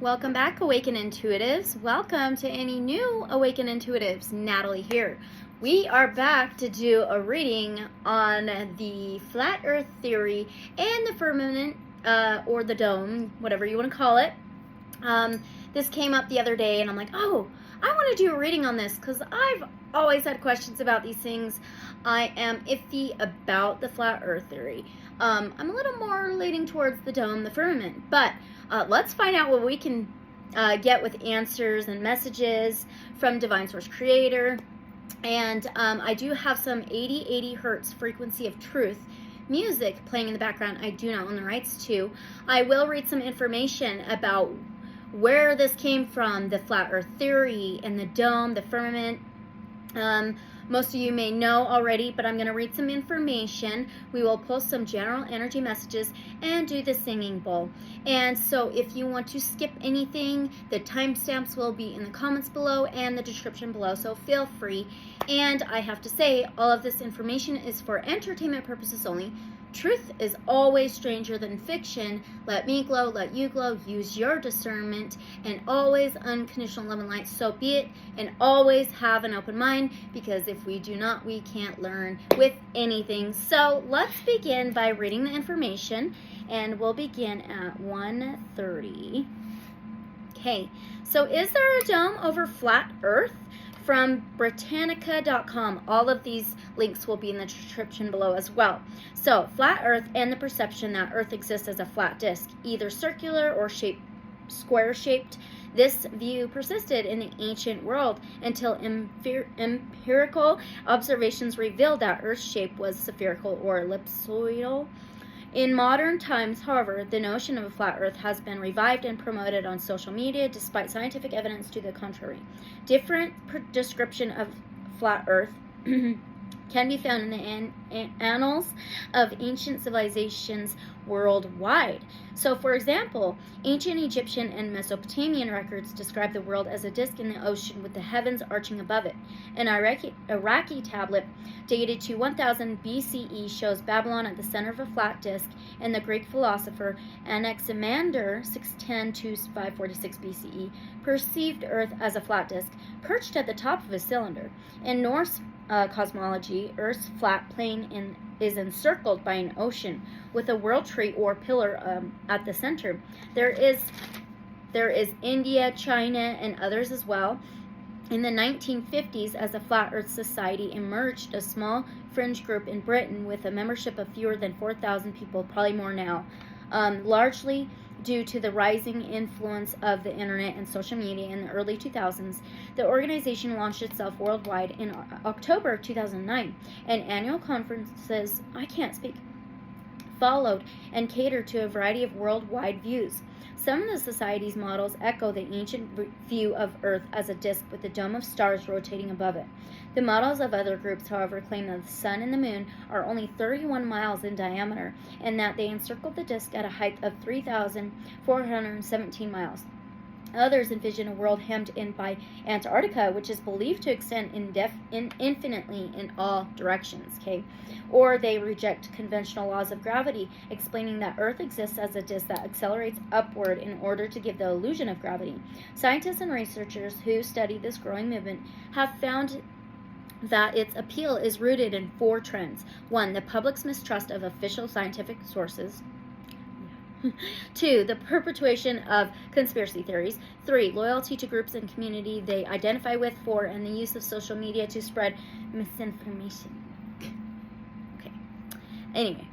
Welcome back, Awakened Intuitives. Welcome to any new Awakened Intuitives. Natalie here. We are back to do a reading on the flat earth theory and the firmament, or the dome, whatever you want to call it. This came up the other day and I'm like, oh, I want to do a reading on this because I've always had questions about these things. I am iffy about the flat earth theory. I'm a little more leaning towards the dome, the firmament, but let's find out what we can get with answers and messages from Divine Source Creator. And I do have some 80 hertz frequency of truth music playing in the background. I do not own the rights to. I will read some information about where this came from, the flat earth theory and the dome, the firmament. Most of you may know already, but I'm going to read some information. We will post some general energy messages and do the singing bowl. And so if you want to skip anything, the timestamps will be in the comments below and the description below, so feel free. And I have to say, all of this information is for entertainment purposes only. Truth is always stranger than fiction. Let me glow, let you glow. Use your discernment, and always unconditional love and light. So be it, and always have an open mind, because if we do not, we can't learn with anything. So let's begin by reading the information, and we'll begin at 1:30. Okay, so is there a dome over flat earth? From Britannica.com. All of these links will be in the description below as well. So, flat earth and the perception that earth exists as a flat disk, either circular or square-shaped. This view persisted in the ancient world until empirical observations revealed that earth's shape was spherical or ellipsoidal. In modern times, however, the notion of a flat earth has been revived and promoted on social media despite scientific evidence to the contrary. Different description of flat earth can be found in the annals of ancient civilizations worldwide. So, for example, ancient Egyptian and Mesopotamian records describe the world as a disk in the ocean with the heavens arching above it. An Iraqi tablet dated to 1000 BCE shows Babylon at the center of a flat disk, and the Greek philosopher Anaximander, 610 to 546 BCE, perceived Earth as a flat disk perched at the top of a cylinder. In Norse cosmology, Earth's flat plane is encircled by an ocean with a world tree or pillar at the center. There is India, China, and others as well. In the 1950s, as a Flat Earth Society emerged, a small fringe group in Britain with a membership of fewer than 4,000 people, probably more now, largely due to the rising influence of the internet and social media in the early 2000s. The organization launched itself worldwide in October 2009, and annual conferences, followed and catered to a variety of worldwide views. Some of the society's models echo the ancient view of Earth as a disk with a dome of stars rotating above it. The models of other groups, however, claim that the sun and the moon are only 31 miles in diameter and that they encircle the disk at a height of 3,417 miles. Others envision a world hemmed in by Antarctica, which is believed to extend infinitely in all directions, okay? Or they reject conventional laws of gravity, explaining that Earth exists as a disk that accelerates upward in order to give the illusion of gravity. Scientists and researchers who study this growing movement have found that its appeal is rooted in 4 trends. 1, the public's mistrust of official scientific sources. 2, the perpetuation of conspiracy theories. 3, loyalty to groups and community they identify with. 4, and the use of social media to spread misinformation. Okay. Anyway,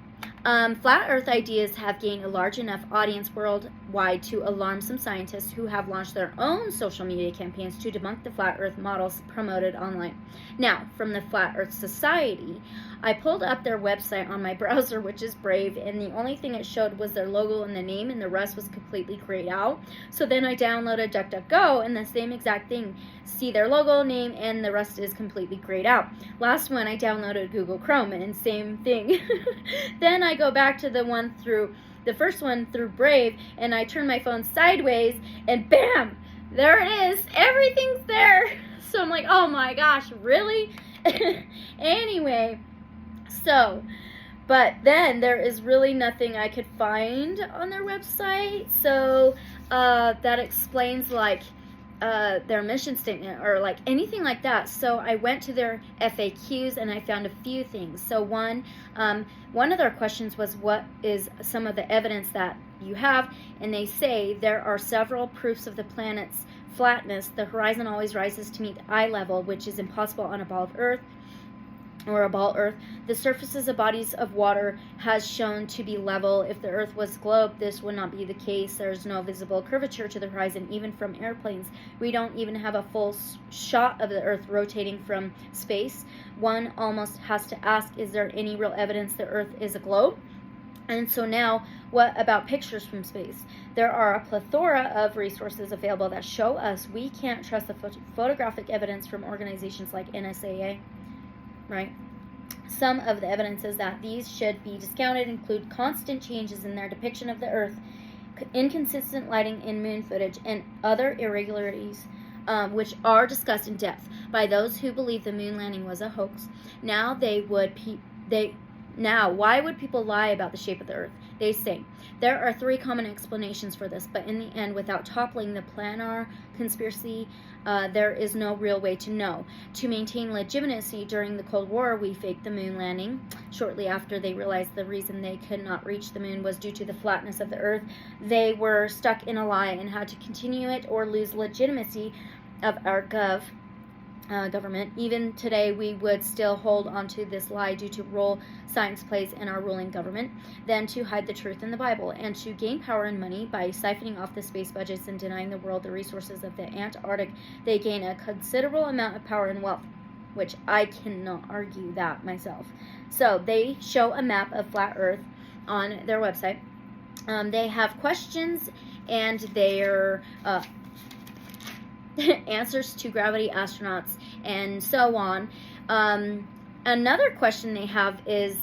flat Earth ideas have gained a large enough audience worldwide to alarm some scientists who have launched their own social media campaigns to debunk the flat Earth models promoted online. Now, from the Flat Earth Society, I pulled up their website on my browser, which is Brave, and the only thing it showed was their logo and the name, and the rest was completely grayed out. So then I downloaded DuckDuckGo, and the same exact thing. See their logo, name, and the rest is completely grayed out. Last one, I downloaded Google Chrome, and same thing. Then I go back to the first one through Brave, and I turn my phone sideways, and bam! There it is! Everything's there! So I'm like, oh my gosh, really? Anyway, so But then there is really nothing I could find on their website. So that explains like their mission statement or like anything like that. So I went to their FAQs and I found a few things. So one of their questions was, what is some of the evidence that you have? And they say there are several proofs of the planet's flatness. The horizon always rises to meet eye level, which is impossible on a ball of earth. Or a ball earth. The surfaces of bodies of water has shown to be level. If the earth was globe, this would not be the case. There's no visible curvature to the horizon, even from airplanes. We don't even have a full shot of the earth rotating from space. One almost has to ask, is there any real evidence the earth is a globe? And so now, what about pictures from space? There are a plethora of resources available that show us we can't trust the photographic evidence from organizations like NSAA. Right? Some of the evidences that these should be discounted include constant changes in their depiction of the Earth, inconsistent lighting in moon footage, and other irregularities, which are discussed in depth by those who believe the moon landing was a hoax. Now why would people lie about the shape of the Earth? They say there are three common explanations for this, but in the end, without toppling the planar conspiracy, there is no real way to know. To maintain legitimacy during the Cold War, we faked the moon landing. Shortly after they realized the reason they could not reach the moon was due to the flatness of the Earth, they were stuck in a lie and had to continue it or lose legitimacy of our government. Even today, we would still hold onto this lie due to role science plays in our ruling government, then to hide the truth in the Bible, and to gain power and money by siphoning off the space budgets and denying the world the resources of the Antarctic. They gain a considerable amount of power and wealth, which I cannot argue that myself. So they show a map of flat Earth on their website. They have questions and their answers to gravity, astronauts, and so on. Another question they have is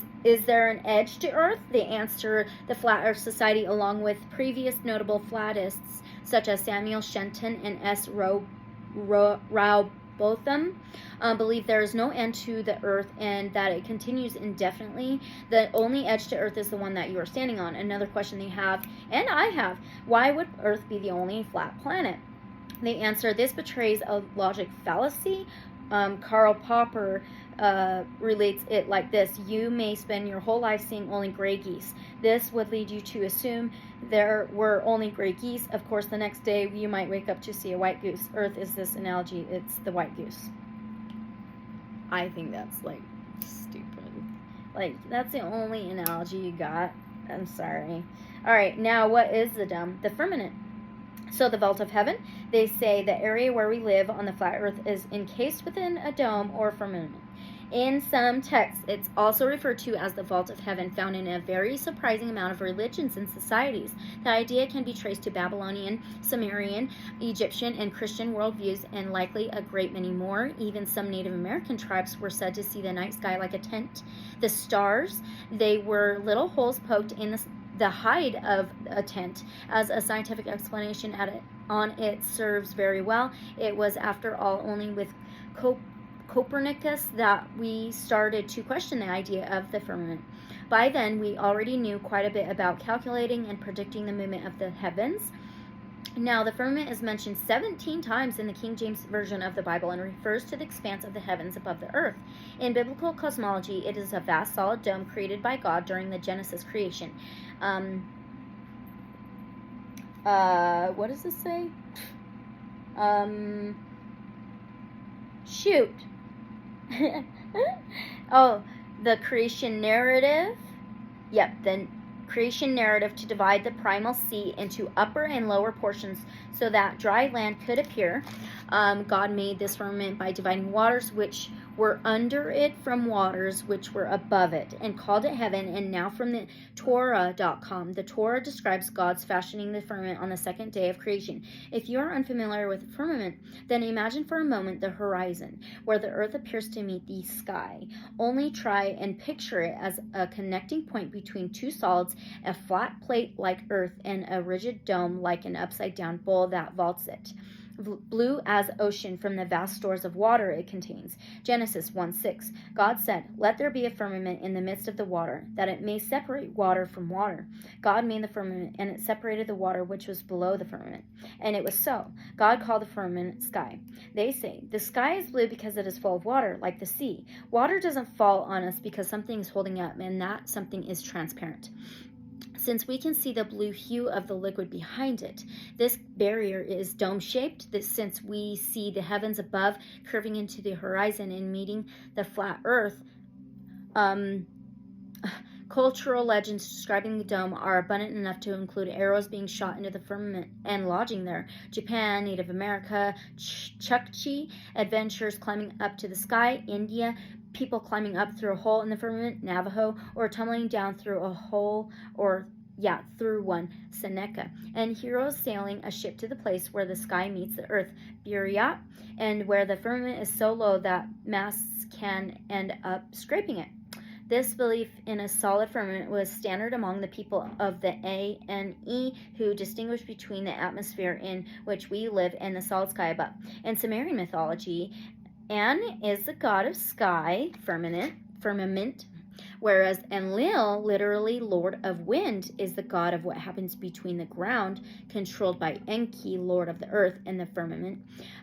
there an edge to Earth? They answer the Flat Earth Society along with previous notable flatists such as Samuel Shenton and S. Rowbotham believe there is no end to the Earth and that it continues indefinitely. The only edge to Earth is the one that you are standing on. Another question they have, and I have, why would Earth be the only flat planet? They answer, this betrays a logic fallacy. Karl Popper relates it like this: you may spend your whole life seeing only gray geese. This would lead you to assume there were only gray geese. Of course, the next day you might wake up to see a white goose. Earth is this analogy. It's the white goose. I think that's like stupid. Like, that's the only analogy you got. I'm sorry. All right, now what is the dome? The firmament. So the vault of heaven, they say the area where we live on the flat earth is encased within a dome or firmament. In some texts, it's also referred to as the vault of heaven, found in a very surprising amount of religions and societies. The idea can be traced to Babylonian, Sumerian, Egyptian, and Christian worldviews, and likely a great many more. Even some Native American tribes were said to see the night sky like a tent. The stars, they were little holes poked in the hide of a tent. As a scientific explanation on it serves very well. It was, after all, only with Copernicus that we started to question the idea of the firmament. By then, we already knew quite a bit about calculating and predicting the movement of the heavens. Now, the firmament is mentioned 17 times in the King James Version of the Bible and refers to the expanse of the heavens above the earth. In biblical cosmology, it is a vast solid dome created by God during the Genesis creation. What does this say? Shoot. Oh, the creation narrative. Yep, the creation narrative to divide the primal sea into upper and lower portions so that dry land could appear. God made this firmament by dividing waters which were under it from waters which were above it, and called it heaven. And now from the Torah.com. The Torah describes God's fashioning the firmament on the second day of creation. If you are unfamiliar with the firmament, then imagine for a moment the horizon, where the earth appears to meet the sky. Only try and picture it as a connecting point between two solids, a flat plate like earth and a rigid dome like an upside down bowl that vaults it. blue as ocean from the vast stores of water it contains. Genesis 1:6. God said, "Let there be a firmament in the midst of the water, that it may separate water from water." God made the firmament, and it separated the water which was below the firmament. And it was so. God called the firmament sky. They say, "The sky is blue because it is full of water, like the sea." Water doesn't fall on us because something is holding up, and that something is transparent. Since we can see the blue hue of the liquid behind it, this barrier is dome-shaped. Since we see the heavens above curving into the horizon and meeting the flat earth, cultural legends describing the dome are abundant enough to include arrows being shot into the firmament and lodging there. Japan, Native America, Chukchi, adventurers climbing up to the sky, India, people climbing up through a hole in the firmament, Navajo, or tumbling down through a hole through one, Seneca, and heroes sailing a ship to the place where the sky meets the earth, Buryat, and where the firmament is so low that masts can end up scraping it. This belief in a solid firmament was standard among the people of the ANE, who distinguished between the atmosphere in which we live and the solid sky above. In Sumerian mythology, An is the god of sky, firmament, whereas Enlil, literally Lord of Wind, is the god of what happens between the ground, controlled by Enki, Lord of the earth, and the firmament.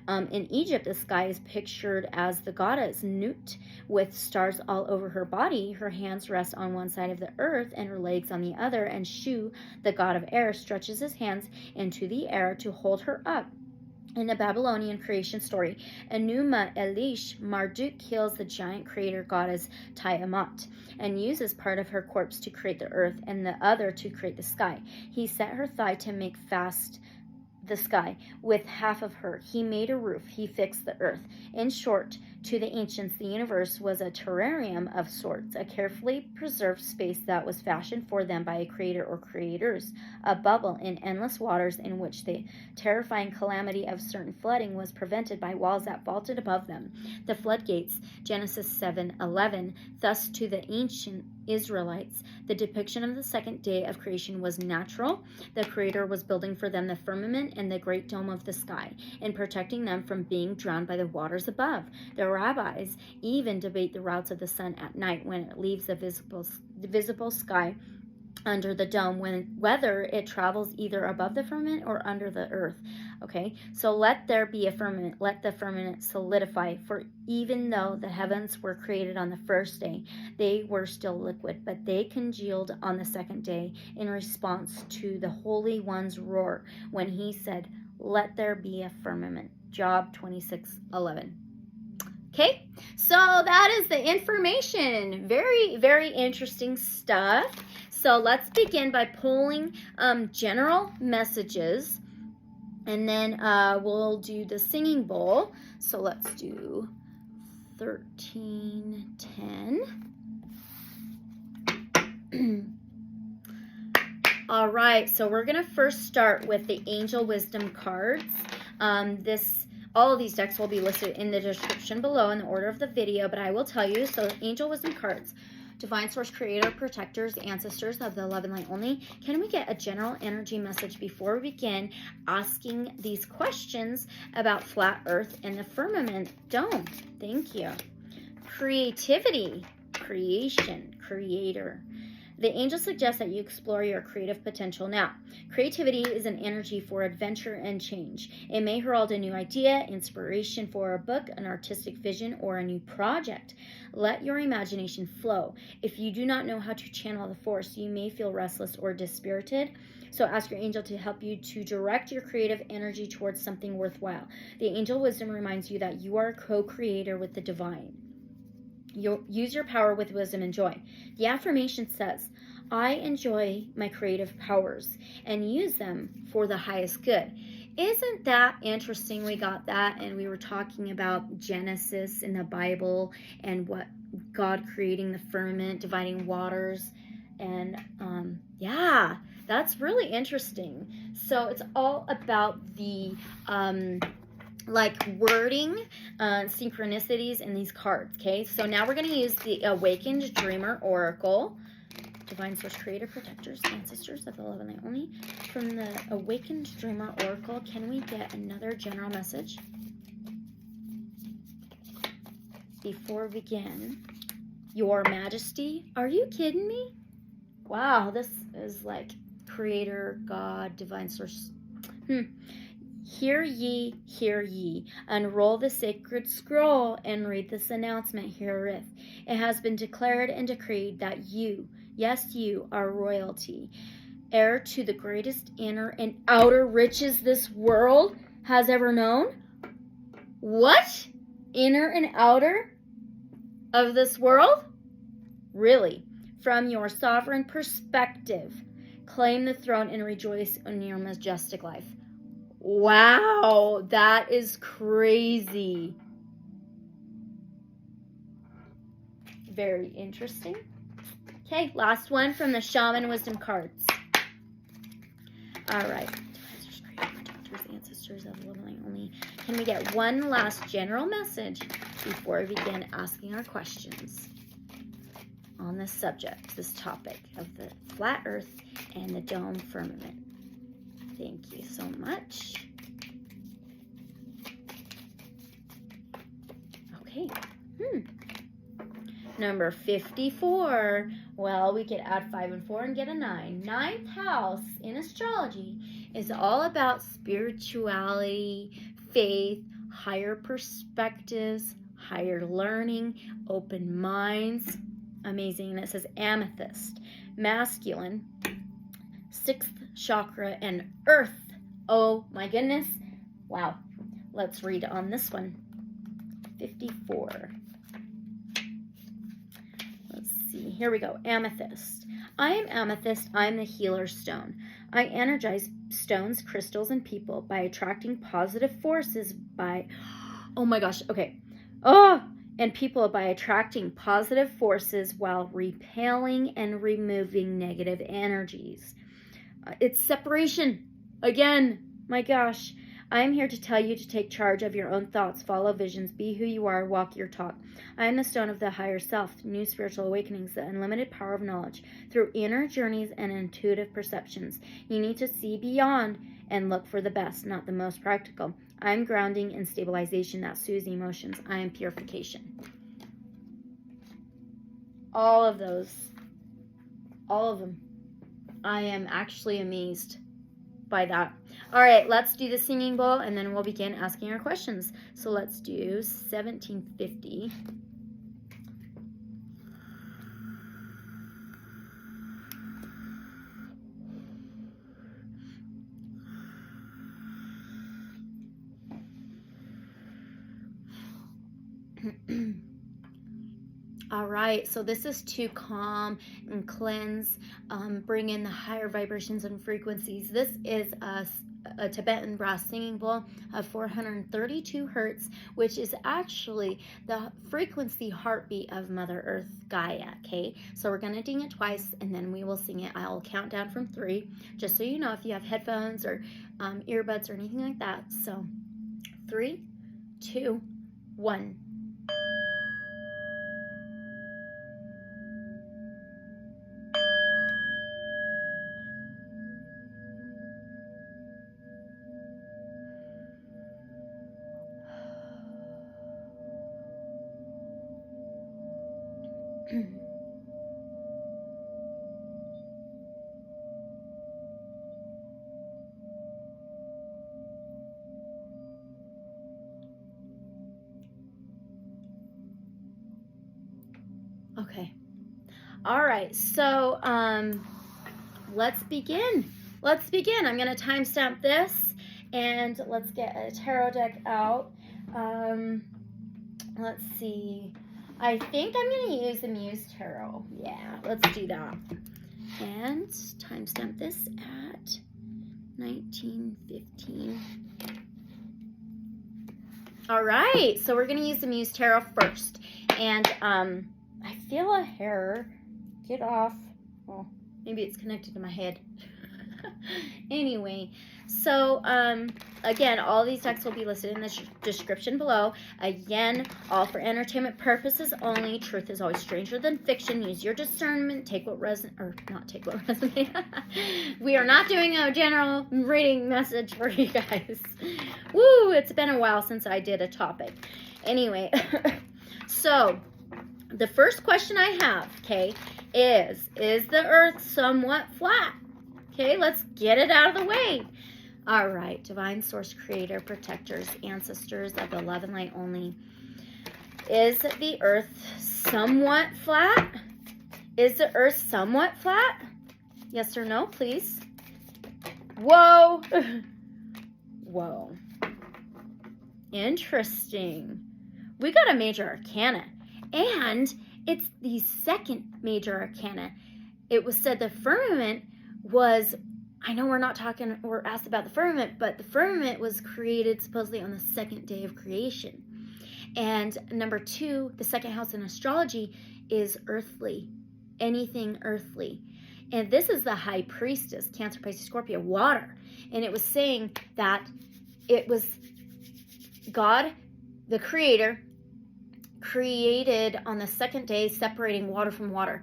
In Egypt, the sky is pictured as the goddess Nut, with stars all over her body. Her hands rest on one side of the earth and her legs on the other, and Shu, the god of air, stretches his hands into the air to hold her up. In the Babylonian creation story, Enuma Elish, Marduk kills the giant creator goddess Tiamat and uses part of her corpse to create the earth and the other to create the sky. He set her thigh to make fast the sky. With half of her, he made a roof. He fixed the earth. In short, to the ancients, the universe was a terrarium of sorts, a carefully preserved space that was fashioned for them by a creator or creators, a bubble in endless waters in which the terrifying calamity of certain flooding was prevented by walls that vaulted above them. The floodgates, Genesis 7:11. Thus, to the ancient Israelites, the depiction of the second day of creation was natural. The creator was building for them the firmament and the great dome of the sky, and protecting them from being drowned by the waters above. The rabbis even debate the routes of the sun at night when it leaves the visible sky under the dome, whether it travels either above the firmament or under the earth. Okay, so let there be a firmament, let the firmament solidify, for even though the heavens were created on the first day, they were still liquid, but they congealed on the second day in response to the Holy One's roar when he said, "Let there be a firmament." Job 26:11. Okay, so that is the information. Very, very interesting stuff. So let's begin by pulling general messages, and then we'll do the singing bowl. So let's do 1310. All right, so we're going to first start with the Angel Wisdom cards. All of these decks will be listed in the description below in the order of the video, but I will tell you. So Angel Wisdom cards, Divine Source, Creator, Protectors, Ancestors of the Love and Light Only. Can we get a general energy message before we begin asking these questions about flat earth and the firmament dome? Thank you. Creativity, creation, creator. The angel suggests that you explore your creative potential now. Creativity is an energy for adventure and change. It may herald a new idea, inspiration for a book, an artistic vision, or a new project. Let your imagination flow. If you do not know how to channel the force, you may feel restless or dispirited. So ask your angel to help you to direct your creative energy towards something worthwhile. The angel wisdom reminds you that you are a co-creator with the divine. You'll use your power with wisdom and joy. The affirmation says, "I enjoy my creative powers and use them for the highest good." Isn't that interesting? We got that, and we were talking about Genesis in the Bible and what God creating the firmament, dividing waters, and yeah, that's really interesting. So it's all about the wording, synchronicities in these cards. Okay, so now we're going to use the Awakened Dreamer Oracle Divine Source Creator, Protectors, Ancestors of the Love and Light Only. From the Awakened Dreamer Oracle, can we get another general message? Before we begin, Your Majesty, are you kidding me? Wow, this is like Creator, God, Divine Source. Hear ye, unroll the sacred scroll and read this announcement herewith. It has been declared and decreed that you, yes you, are royalty, heir to the greatest inner and outer riches this world has ever known. What? Inner and outer of this world? Really? From your sovereign perspective, claim the throne and rejoice in your majestic life. Wow, that is crazy. Very interesting. Okay, last one from the Shaman Wisdom cards. All right. Advisors, creators, protectors, ancestors of the Love and Light Only. Can we get one last general message before we begin asking our questions on this subject, this topic of the flat earth and the dome firmament? Thank you so much. Okay. Number 54. Well, we could add 5 and 4 and get a 9. Ninth house in astrology is all about spirituality, faith, higher perspectives, higher learning, open minds. Amazing. And it says amethyst, masculine, 6th chakra, and earth. Oh my goodness. Wow. Let's read on this one. 54. Let's see. Here we go. Amethyst. I am amethyst. I am the healer stone. I energize stones, crystals, and people by attracting positive forces by... Oh my gosh. Okay. And people by attracting positive forces while repelling and removing negative energies. It's separation. Again, my gosh. I am here to tell you to take charge of your own thoughts, follow visions, be who you are, walk your talk. I am the stone of the higher self, new spiritual awakenings, the unlimited power of knowledge through inner journeys and intuitive perceptions. You need to see beyond and look for the best, not the most practical. I am grounding and stabilization that soothes emotions. I am purification. All of those. All of them. I am actually amazed by that. All right, let's do the singing bowl and then we'll begin asking our questions. So let's do 1750. All right, so this is to calm and cleanse, bring in the higher vibrations and frequencies. This is a Tibetan brass singing bowl of 432 hertz, which is actually the frequency heartbeat of Mother Earth Gaia, okay? So we're going to ding it twice, and then we will sing it. I'll count down from 3, just so you know if you have headphones or earbuds or anything like that. So 3, 2, 1. Okay. All right. So, let's begin. Let's begin. I'm going to timestamp this and let's get a tarot deck out. Let's see. I think I'm going to use the Muse Tarot. Yeah, let's do that. And timestamp this at 1915. All right. So we're going to use the Muse Tarot first. And, I feel a hair get off. Well, maybe it's connected to my head. Anyway, So, again, all these decks will be listed in the description below. Again, all for entertainment purposes only. Truth is always stranger than fiction. Use your discernment. Take what not take what resonates. We are not doing a general reading message for you guys. Woo! It's been a while since I did a topic. Anyway, so the first question I have, okay, is the Earth somewhat flat? Okay, let's get it out of the way. All right, divine source, creator, protectors, ancestors of the love and light only. Is the Earth somewhat flat? Is the Earth somewhat flat? Yes or no, please. Whoa. Whoa. Interesting. We got a major arcana, and it's the second major arcana. It was said the firmament was, I know we're asked about the firmament, but the firmament was created supposedly on the second day of creation. And number 2, the second house in astrology is earthly, anything earthly. And this is the high priestess, Cancer, Pisces, Scorpio, water. And it was saying that it was God, the creator, created on the second day, separating water from water.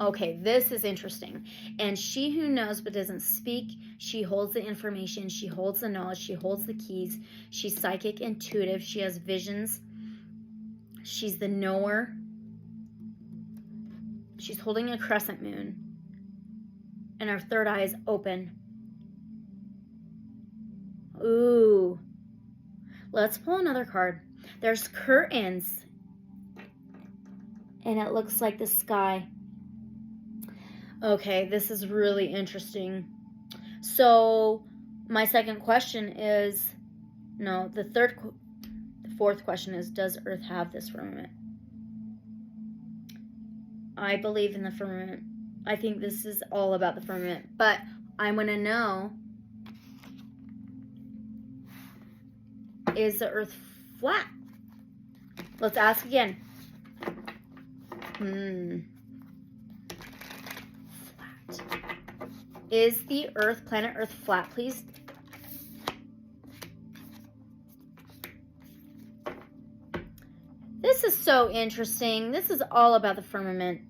Okay, this is interesting. And she who knows but doesn't speak, she holds the information, she holds the knowledge, she holds the keys. She's psychic, intuitive, she has visions. She's the knower. She's holding a crescent moon. And her third eye is open. Ooh. Let's pull another card. There's curtains. And it looks like the sky. Okay, this is really interesting. So, my second question is, no, the fourth question is, does Earth have this firmament? I believe in the firmament. I think this is all about the firmament, but I want to know, is the Earth flat? Let's ask again. Is the Earth, planet Earth, flat, please? This is so interesting. This is all about the firmament.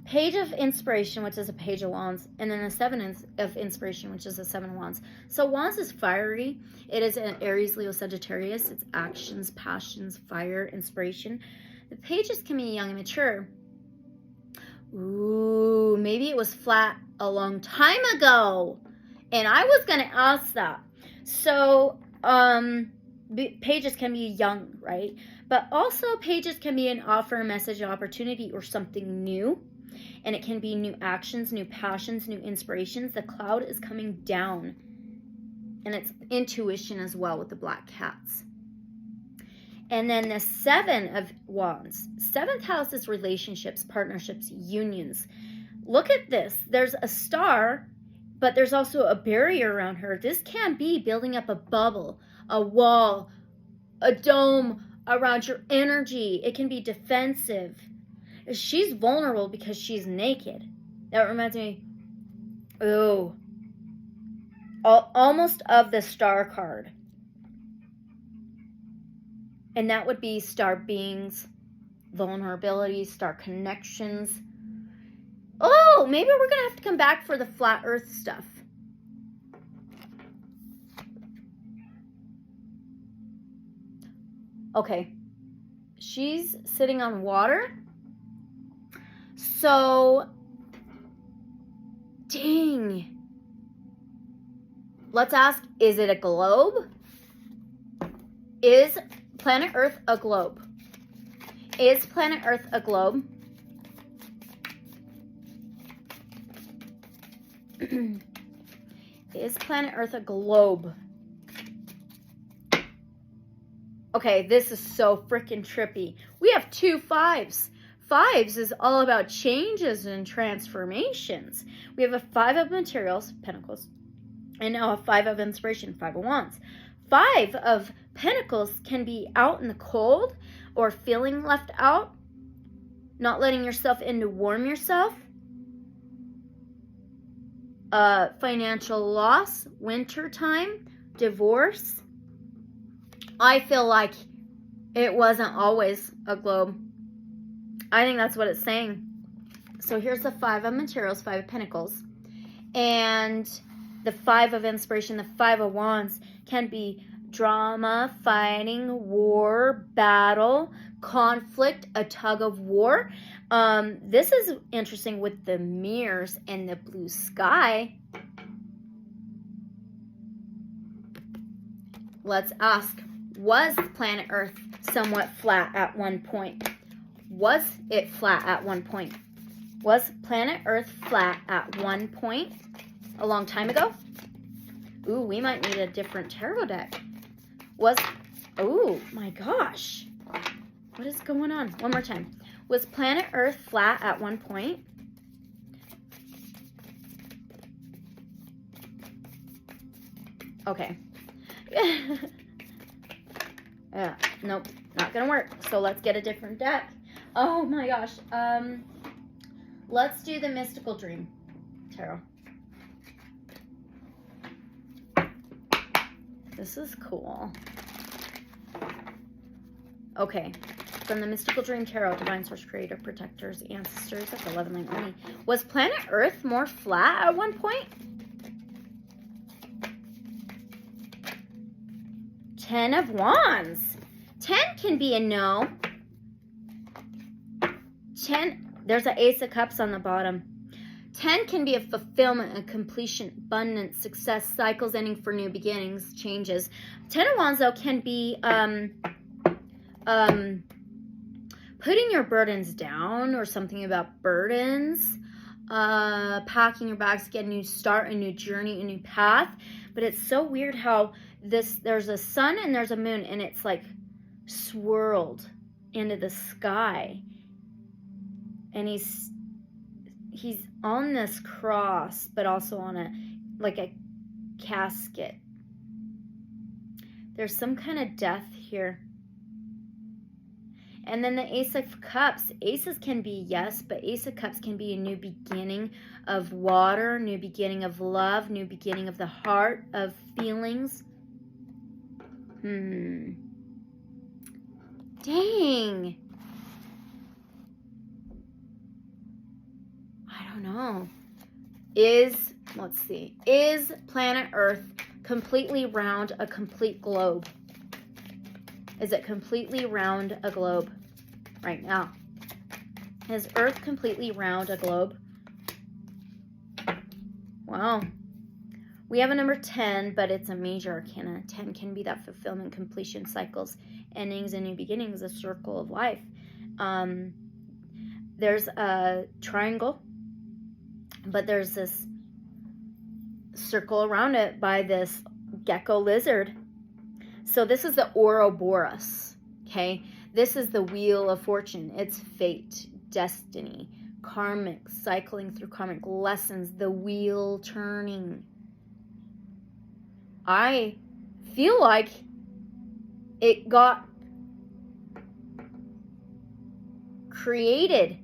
Page of Inspiration, which is a Page of Wands, and then the Seven of Inspiration, which is a Seven of Wands. So Wands is fiery. It is an Aries, Leo, Sagittarius. It's actions, passions, fire, inspiration. The pages can be young and mature. Ooh, maybe it was flat a long time ago. And I was going to ask that. So, pages can be young, right? But also pages can be an offer, a message, an opportunity, or something new. And it can be new actions, new passions, new inspirations. The cloud is coming down. And it's intuition as well with the black cats. And then the Seven of Wands. Seventh house is relationships, partnerships, unions. Look at this. There's a star, but there's also a barrier around her. This can be building up a bubble, a wall, a dome around your energy. It can be defensive. She's vulnerable because she's naked. That reminds me, almost of the star card. And that would be star beings, vulnerability, star connections. Oh, maybe we're going to have to come back for the flat earth stuff. Okay. She's sitting on water. So, dang. Let's ask, is it a globe? Is planet Earth a globe? Is planet Earth a globe? Is planet Earth a globe? Okay, this is so freaking trippy. We have 2 5s. 5s is all about changes and transformations. We have a 5 of materials, pentacles, and now a 5 of inspiration, 5 of wands. 5 of pentacles can be out in the cold or feeling left out, not letting yourself in to warm yourself. financial loss, winter time, divorce. I feel like it wasn't always a globe. I think that's what it's saying. So here's the 5 of materials, 5 of pentacles. And the 5 of inspiration, the 5 of wands can be drama, fighting, war, battle, conflict, a tug of war. This is interesting with the mirrors and the blue sky. Let's ask, was planet Earth somewhat flat at one point? Was it flat at one point? Was planet Earth flat at one point a long time ago? Ooh, we might need a different tarot deck. Oh my gosh. What is going on? One more time. Was planet Earth flat at one point? Okay. Yeah, nope, not gonna work. So let's get a different deck. Oh my gosh. Let's do the Mystical Dream Tarot. This is cool. Okay. From the Mystical Dream Tarot, Divine Source, Creator, Protectors, Ancestors, that's 11 line only. Was planet Earth more flat at one point? 10 of Wands. 10 can be a no. 10, there's an Ace of Cups on the bottom. 10 can be a fulfillment, a completion, abundance, success, cycles ending for new beginnings, changes. 10 of Wands, though, can be putting your burdens down, or something about burdens, packing your bags, get a new start, a new journey, a new path. But it's so weird how there's a sun and there's a moon, and it's like swirled into the sky. And he's on this cross, but also on a casket. There's some kind of death here. And then the Ace of Cups. Aces can be yes, but Ace of Cups can be a new beginning of water, new beginning of love, new beginning of the heart, of feelings. Dang. I don't know. Let's see. Is planet Earth completely round a complete globe? Is it completely round a globe right now? Is Earth completely round a globe? Wow. We have a number 10, but it's a major arcana. 10 can be that fulfillment, completion, cycles, endings, and new beginnings, a circle of life. There's a triangle, but there's this circle around it by this gecko lizard. So this is the Ouroboros, okay? This is the Wheel of Fortune. It's fate, destiny, karmic, cycling through karmic lessons, the wheel turning. I feel like it got created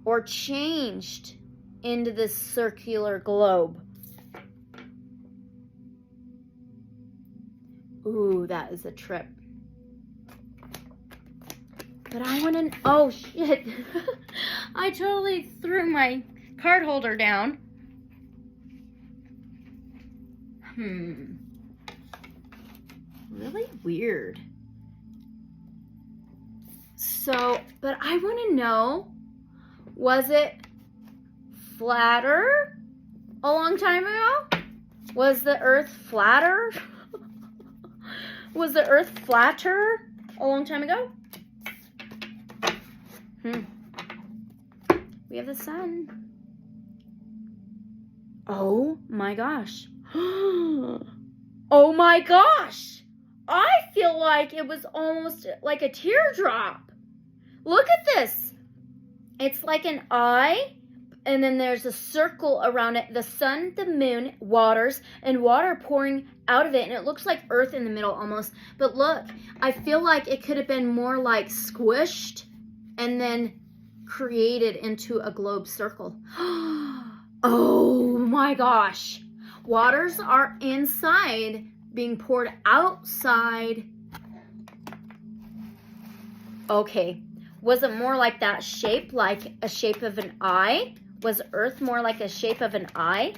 or changed into this circular globe. Ooh, that is a trip. But I want to... Oh, shit. I totally threw my card holder down. Really weird. So, but I want to know, was it flatter a long time ago? Was the Earth flatter? Was the Earth flatter a long time ago? We have the sun. Oh my gosh. Oh my gosh. I feel like it was almost like a teardrop. Look at this. It's like an eye, and then there's a circle around it. The sun, the moon, waters, and water pouring out of it. And it looks like Earth in the middle almost. But look, I feel like it could have been more like squished and then created into a globe circle. Oh my gosh. Waters are inside, being poured outside. Okay. Was it more like that shape, like a shape of an eye? Was Earth more like a shape of an eye?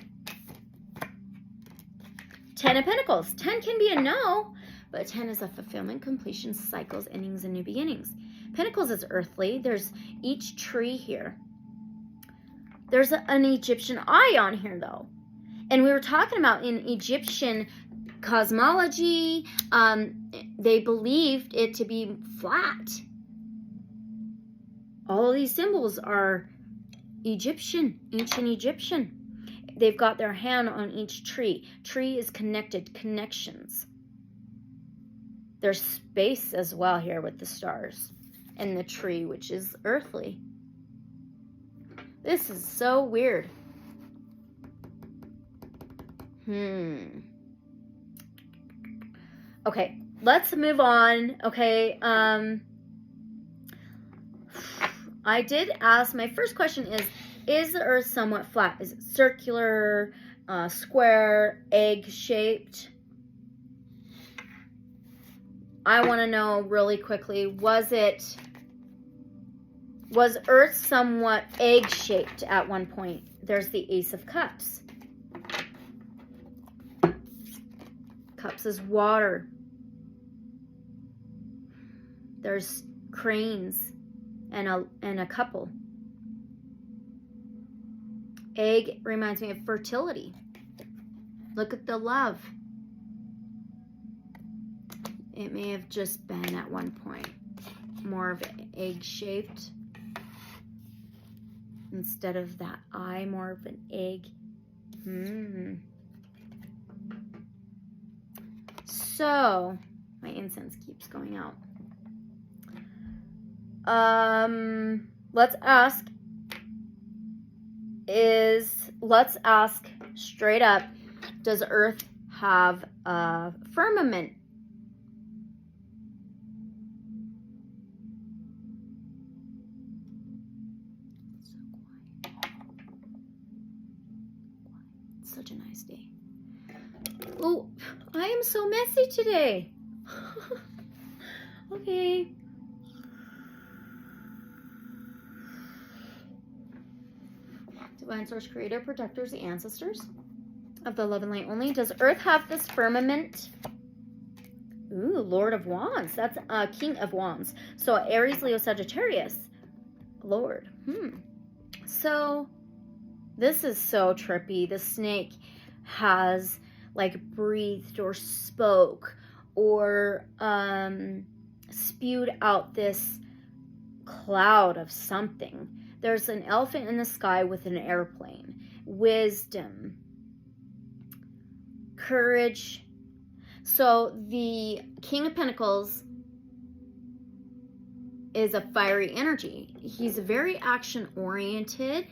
10 of Pentacles. 10 can be a no, but 10 is a fulfillment, completion, cycles, endings, and new beginnings. Pentacles is earthly. There's each tree here. There's an Egyptian eye on here, though. And we were talking about in Egyptian cosmology, they believed it to be flat. All of these symbols are Egyptian, ancient Egyptian. They've got their hand on each tree. Tree is connected, connections. There's space as well here with the stars and the tree, which is earthly. This is so weird. Okay, let's move on. Okay, I did ask, my first question is the Earth somewhat flat? Is it circular, square, egg-shaped? I want to know really quickly, was Earth somewhat egg-shaped at one point? There's the Ace of Cups. Cups is water. There's cranes and a couple. Egg reminds me of fertility. Look at the love. It may have just been at one point more of an egg-shaped instead of that eye, more of an egg. So, my incense keeps going out. Let's ask straight up, does Earth have a firmament? So quiet. It's such a nice day. Oh, I am so messy today. Okay. Divine Source, Creator, Protectors, the Ancestors of the Love and Light only. Does Earth have this firmament? Ooh, Lord of Wands. That's King of Wands. So Aries, Leo, Sagittarius. Lord. So this is so trippy. The snake has like breathed or spoke or spewed out this cloud of something. There's an elephant in the sky with an airplane. Wisdom. Courage. So the King of Pentacles is a fiery energy. He's very action-oriented.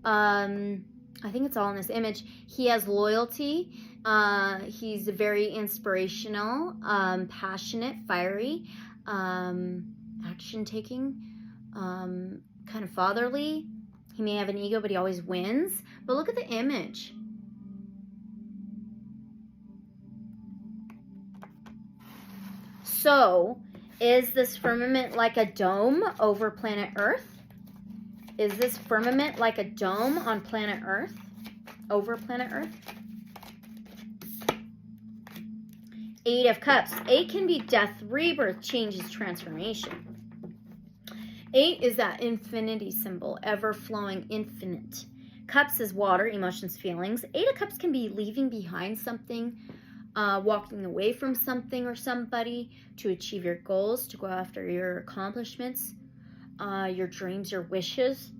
I think it's all in this image. He has loyalty. He's very inspirational, passionate, fiery, action-taking, kind of fatherly. He may have an ego, but he always wins. But look at the image. So, is this firmament like a dome over planet Earth? Is this firmament like a dome on planet Earth? Over planet Earth? 8 of Cups. 8 can be death, rebirth, changes, transformation. 8 is that infinity symbol, ever-flowing, infinite. Cups is water, emotions, feelings. 8 of Cups can be leaving behind something, walking away from something or somebody to achieve your goals, to go after your accomplishments, your dreams, your wishes.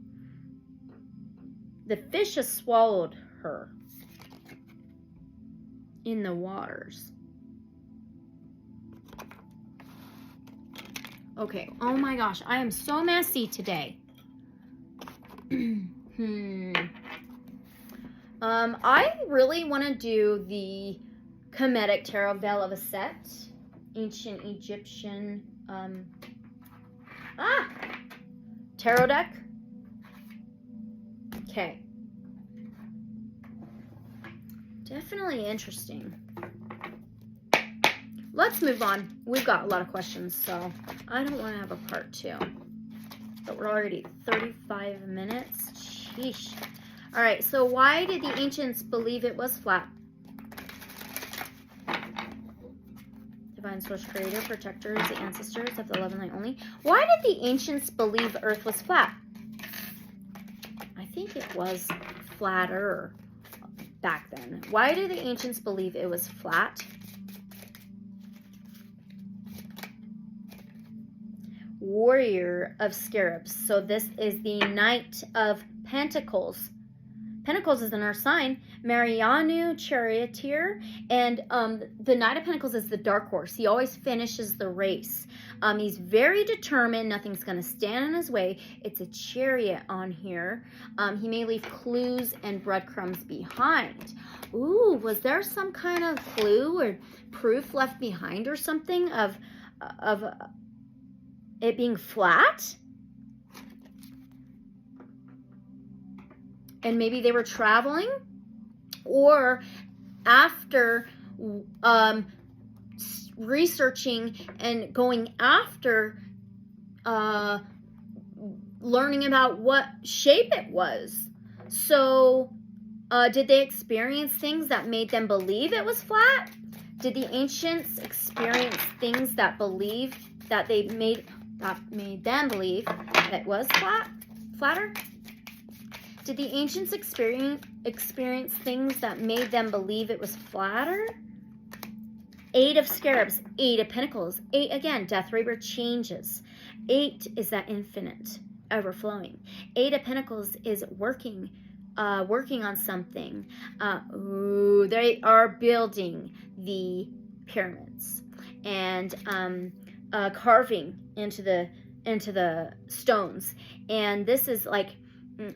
The fish has swallowed her in the waters. Okay, oh my gosh, I am so messy today. I really want to do the Kemetic Tarot, Veil of Aset, ancient Egyptian tarot deck. Okay, Definitely interesting. Let's move on. We've got a lot of questions, so I don't want to have a part 2. But we're already 35 minutes. Sheesh. All right, so why did the ancients believe it was flat? Divine source, creator, protectors, the ancestors of the love and light only. Why did the ancients believe Earth was flat? I think it was flatter back then. Why did the ancients believe it was flat? Warrior of Scarabs. So this is the Knight of Pentacles. Pentacles is in our sign. Marianu Charioteer. And the Knight of Pentacles is the dark horse. He always finishes the race. He's very determined. Nothing's going to stand in his way. It's a chariot on here. He may leave clues and breadcrumbs behind. Ooh, was there some kind of clue or proof left behind or something of it being flat? And maybe they were traveling, or after researching and going after learning about what shape it was. So did they experience things that made them believe it was flat? Did the ancients experience things that made them believe it was flatter? Did the ancients experience things that made them believe it was flatter? 8 of Scarabs, 8 of Pentacles. 8, again, death, rebirth, changes. 8 is that infinite, overflowing. 8 of Pentacles is working on something. They are building the pyramids and carving into the stones. And this is like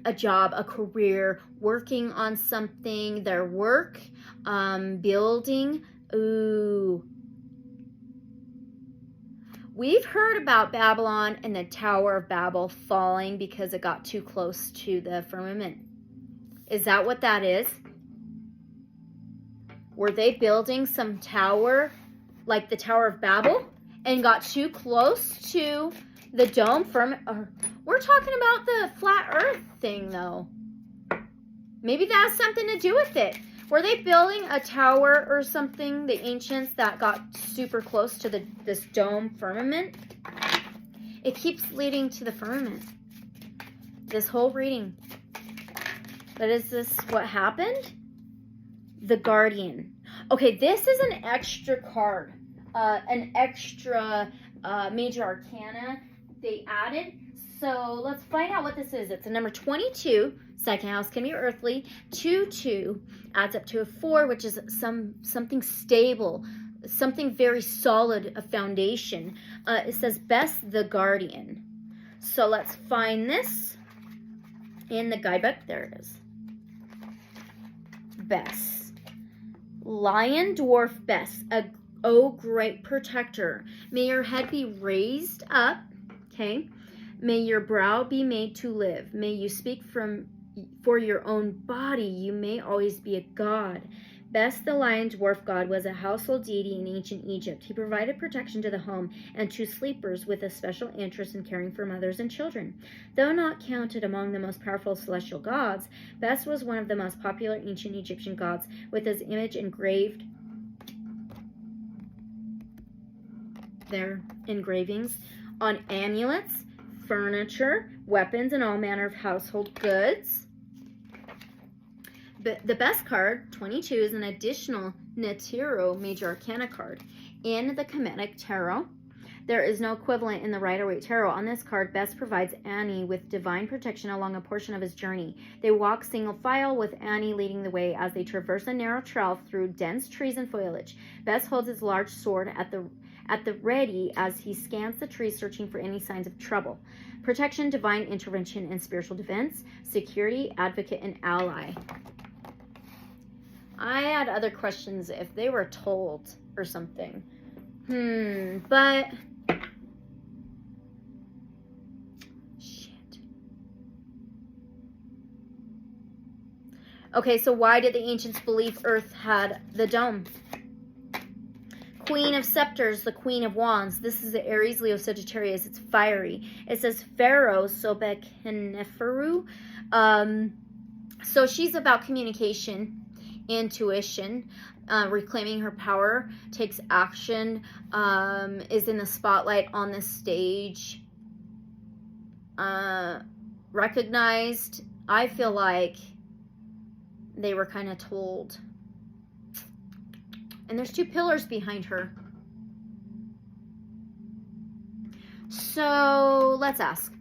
a job, a career, working on something, their work, building. Ooh. We've heard about Babylon and the Tower of Babel falling because it got too close to the firmament. Is that what that is? Were they building some tower like the Tower of Babel and got too close to the dome firmament? We're talking about the flat earth thing, though. Maybe that has something to do with it. Were they building a tower or something, the ancients, that got super close to this dome firmament? It keeps leading to the firmament. This whole reading. But is this what happened? The Guardian. Okay, this is an extra card. An extra major arcana they added. So let's find out what this is. It's a number 22. Second house can be earthly. 2-2 adds up to a 4, which is something stable, something very solid, a foundation. It says Bess the Guardian. So let's find this in the guidebook. There it is. Bess. Lion Dwarf Bess. O great protector. May your head be raised up. Okay. May your brow be made to live. May you speak for your own body. You may always be a god. Bess, the lion dwarf god, was a household deity in ancient Egypt. He provided protection to the home and to sleepers with a special interest in caring for mothers and children. Though not counted among the most powerful celestial gods, Bess was one of the most popular ancient Egyptian gods, with his image engraved their engravings on amulets, furniture, weapons, and all manner of household goods. But the best card, 22, is an additional Tarot Major Arcana card. In the Kemetic Tarot, there is no equivalent in the Rider-Waite Tarot. On this card, Bess provides Annie with divine protection along a portion of his journey. They walk single file, with Annie leading the way as they traverse a narrow trail through dense trees and foliage. Bess holds his large sword at the ready as he scans the trees, searching for any signs of trouble. Protection, divine intervention, and spiritual defense. Security, advocate, and ally. I had other questions if they were told or something. But shit. Okay, so why did the ancients believe Earth had the dome? Queen of Scepters, the Queen of Wands. This is the Aries, Leo, Sagittarius. It's fiery. It says Pharaoh, Sobek, Neferu. So she's about communication, intuition, reclaiming her power, takes action, is in the spotlight on the stage, recognized. I feel like they were kind of told. And there's 2 pillars behind her. So let's ask,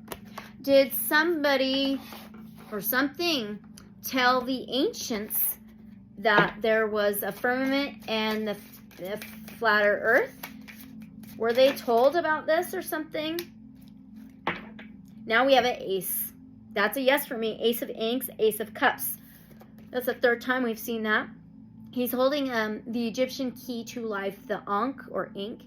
did somebody or something tell the ancients that there was a firmament and the flatter earth? Were they told about this or something? Now we have an ace. That's a yes for me. Ace of Inks, Ace of Cups. That's the 3rd time we've seen that. He's holding the Egyptian key to life, the Ankh or ink.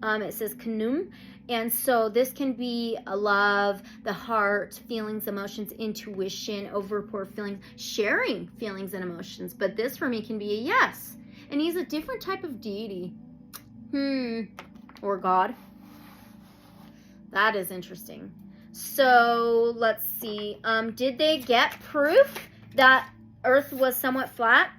It says Kanum. And so this can be a love, the heart, feelings, emotions, intuition, overpour feelings, sharing feelings and emotions. But this for me can be a yes. And he's a different type of deity. Or God. That is interesting. So let's see. Did they get proof that Earth was somewhat flat?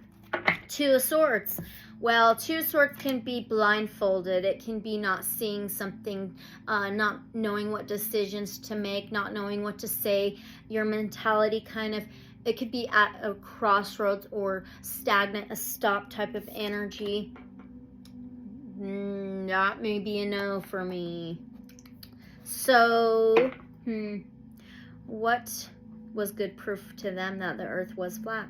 2 of Swords. Well, 2 of Swords can be blindfolded. It can be not seeing something, not knowing what decisions to make, not knowing what to say. Your mentality kind of, it could be at a crossroads or stagnant, a stop type of energy. That may be a no for me. So, what was good proof to them that the Earth was flat?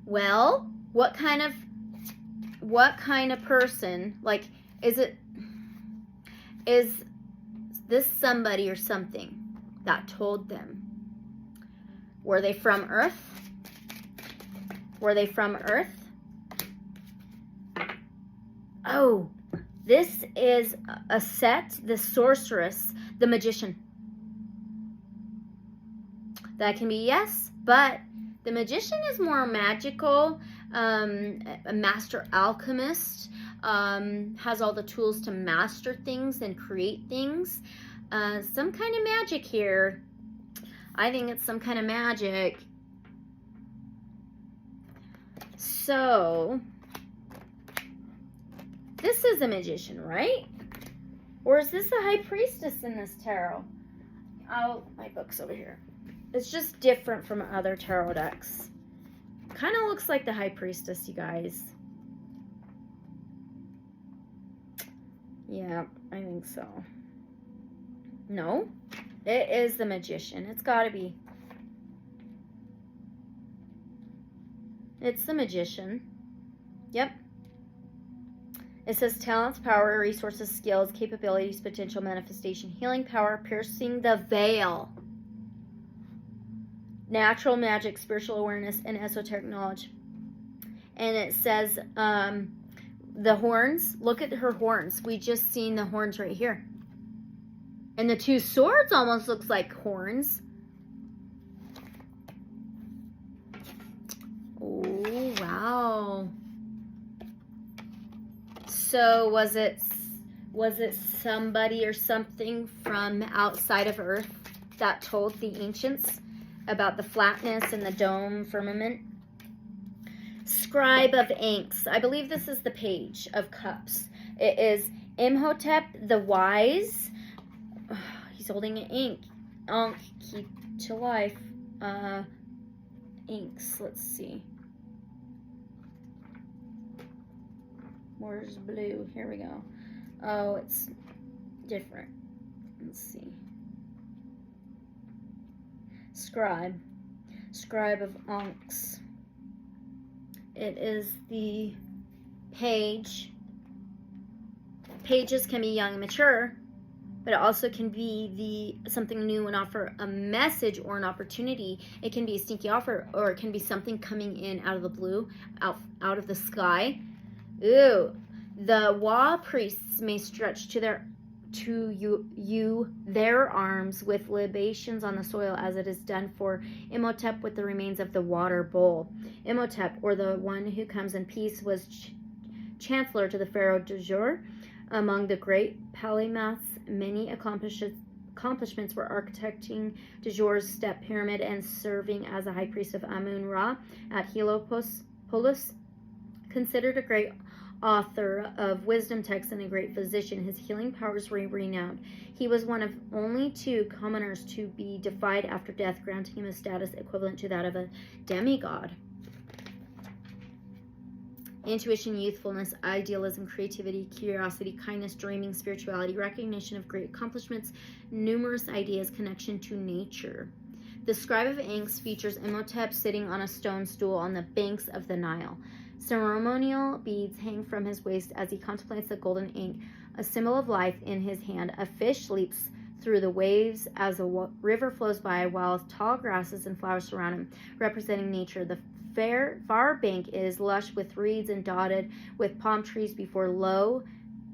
Well, what kind of person, like, is this somebody or something that told them? Were they from Earth? Were they from Earth? Oh, this is Aset, the sorceress, the magician. That can be yes, but the magician is more magical, a master alchemist, has all the tools to master things and create things. Some kind of magic here. I think it's some kind of magic. So, this is a magician, right? Or is this a high priestess in this tarot? Oh, my book's over here. It's just different from other tarot decks. Kind of looks like the high priestess, you guys. Yeah, I think so. No, it is the magician. It's got to be. It's the magician. Yep. It says talents, power, resources, skills, capabilities, potential, manifestation, healing power, piercing the veil. Natural magic, spiritual awareness, and esoteric knowledge. And it says the horns. Look at her horns. We just seen the horns right here. And the 2 swords almost looks like horns. Oh, wow. So was it somebody or something from outside of Earth that told the ancients about the flatness and the dome firmament? Scribe of Inks. I believe this is the Page of Cups. It is Imhotep the Wise. He's holding an ink. Ankh, key to life. Inks. Let's see. Where's blue? Here we go. Oh, it's different. Let's see. Scribe. Scribe of Ankhs. It is the Page. Pages can be young and mature, but it also can be something new and offer a message or an opportunity. It can be a sneaky offer, or it can be something coming in out of the blue, out of the sky. Ooh, the Wa priests may stretch to to you their arms with libations on the soil, as it is done for Imhotep with the remains of the water bowl. Imhotep, or the one who comes in peace, was chancellor to the pharaoh de jour. Among the great polymaths, many accomplishments were architecting de jour's step pyramid and serving as a high priest of Amun-Ra at Heliopolis. Considered a great author of wisdom texts and a great physician, his healing powers were renowned. He was one of only 2 commoners to be defied after death, granting him a status equivalent to that of a demigod. Intuition, youthfulness, idealism, creativity, curiosity, kindness, dreaming, spirituality, recognition of great accomplishments, numerous ideas, connection to nature. The Scribe of Inks features Imhotep sitting on a stone stool on the banks of the Nile. Ceremonial beads hang from his waist as he contemplates the golden ink, a symbol of life in his hand. A fish leaps through the waves as a river flows by, while tall grasses and flowers surround him, representing nature. The far bank is lush with reeds and dotted with palm trees before low,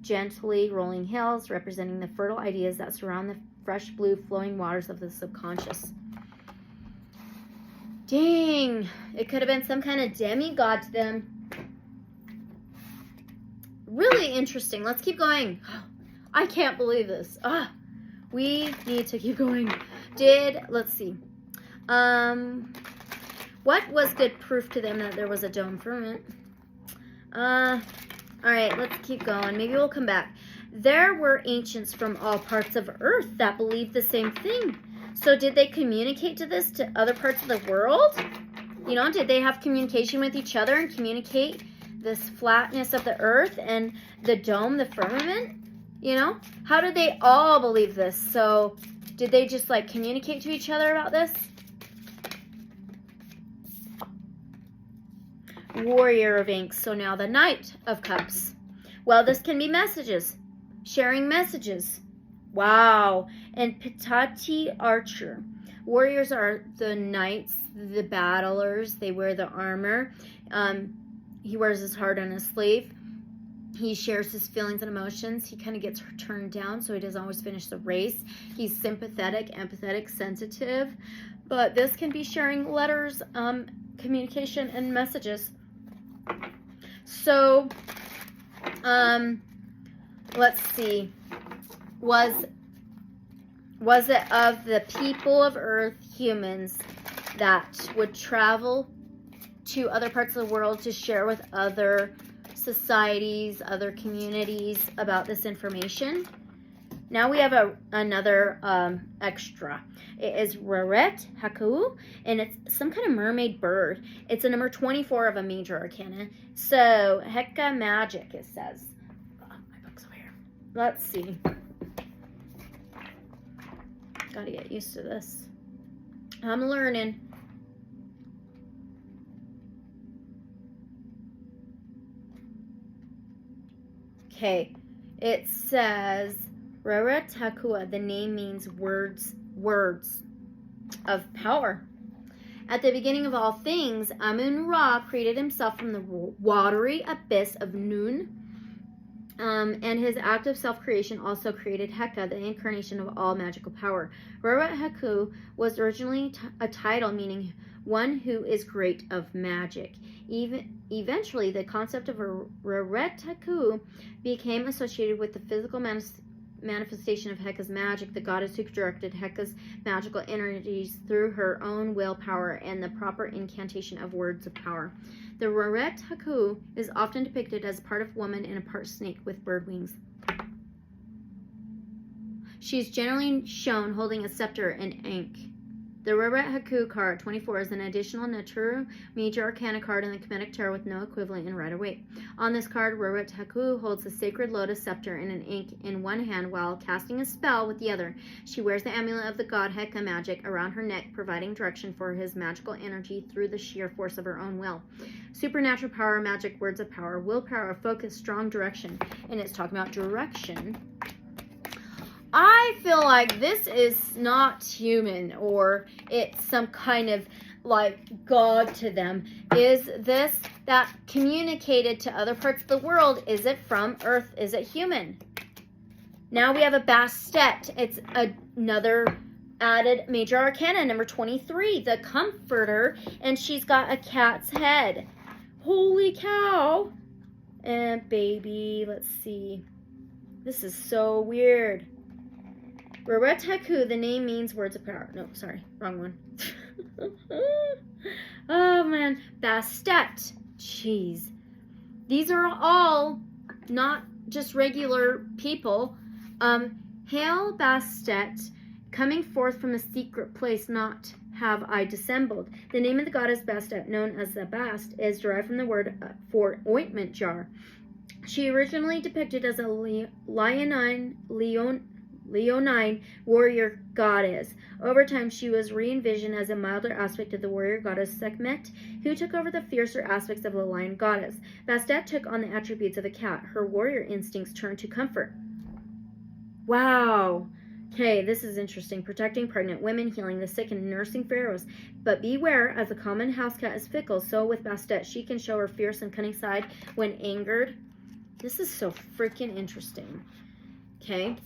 gently rolling hills, representing the fertile ideas that surround the fresh blue flowing waters of the subconscious. Dang, it could have been some kind of demigod to them. Really interesting. Let's keep going. I can't believe this. We need to keep going. Let's see. What was good proof to them that there was a dome firmament? All right, let's keep going. Maybe we'll come back. There were ancients from all parts of Earth that believed the same thing. So did they communicate to other parts of the world? You know, did they have communication with each other and communicate this flatness of the earth and the dome, the firmament? You know, how did they all believe this? So did they just like communicate to each other about this? Warrior of Inks. So now the Knight of Cups. Well, this can be messages. Sharing messages. Wow. And Pitati Archer. Warriors are the knights, the battlers. They wear the armor. He wears his heart on his sleeve. He shares his feelings and emotions. He kind of gets turned down, so he doesn't always finish the race. He's sympathetic, empathetic, sensitive. But this can be sharing letters, communication, and messages. So, let's see. Was it of the people of Earth, humans, that would travel to other parts of the world to share with other societies, other communities about this information? Now we have another extra. It is Raret Haku, and it's some kind of mermaid bird. It's a number 24 of a major arcana. So, Heka magic, it says. Oh, my book's over here. Let's see. Gotta get used to this. I'm learning. Okay, it says Raratakua. The name means words of power. At the beginning of all things, Amun-Ra created himself from the watery abyss of Nun. And his act of self-creation also created Heka, the incarnation of all magical power. Raret Haku was originally a title meaning one who is great of magic. Eventually, the concept of Raret Haku became associated with the physical manifestation of Heka's magic, the goddess who directed Heka's magical energies through her own willpower and the proper incantation of words of power. The Raret Haku is often depicted as part of woman and a part snake with bird wings. She is generally shown holding a scepter and ankh. The Raret Haku card 24 is an additional Naturu Major Arcana card in the Kemetic Tarot with no equivalent in Rider-Waite. On this card, Raret Haku holds the sacred lotus scepter and an ankh in one hand while casting a spell with the other. She wears the amulet of the god Heka magic around her neck, providing direction for his magical energy through the sheer force of her own will. Supernatural power, magic, words of power, willpower, focus, strong direction. And it's talking about direction. I feel like this is not human, or it's some kind of like God to them. Is this that communicated to other parts of the world? Is it from Earth? Is it human? Now we have a Bastet. It's another added major arcana, number 23, the Comforter, and she's got a cat's head. Holy cow. And baby, let's see. This is so weird. Rereteku, the name means words of power. No, sorry, wrong one. Oh man, Bastet. Jeez. These are all not just regular people. Hail Bastet, coming forth from a secret place, not have I dissembled. The name of the goddess Bastet, known as the Bast, is derived from the word for ointment jar. She originally depicted as a leonine warrior goddess. Over time, she was re-envisioned as a milder aspect of the warrior goddess Sekhmet, who took over the fiercer aspects of the lion goddess. Bastet took on the attributes of a cat. Her warrior instincts turned to comfort. Wow. Okay, this is interesting. Protecting pregnant women, healing the sick, and nursing pharaohs. But beware, as the common house cat is fickle, so with Bastet, she can show her fierce and cunning side when angered. This is so freaking interesting. Okay.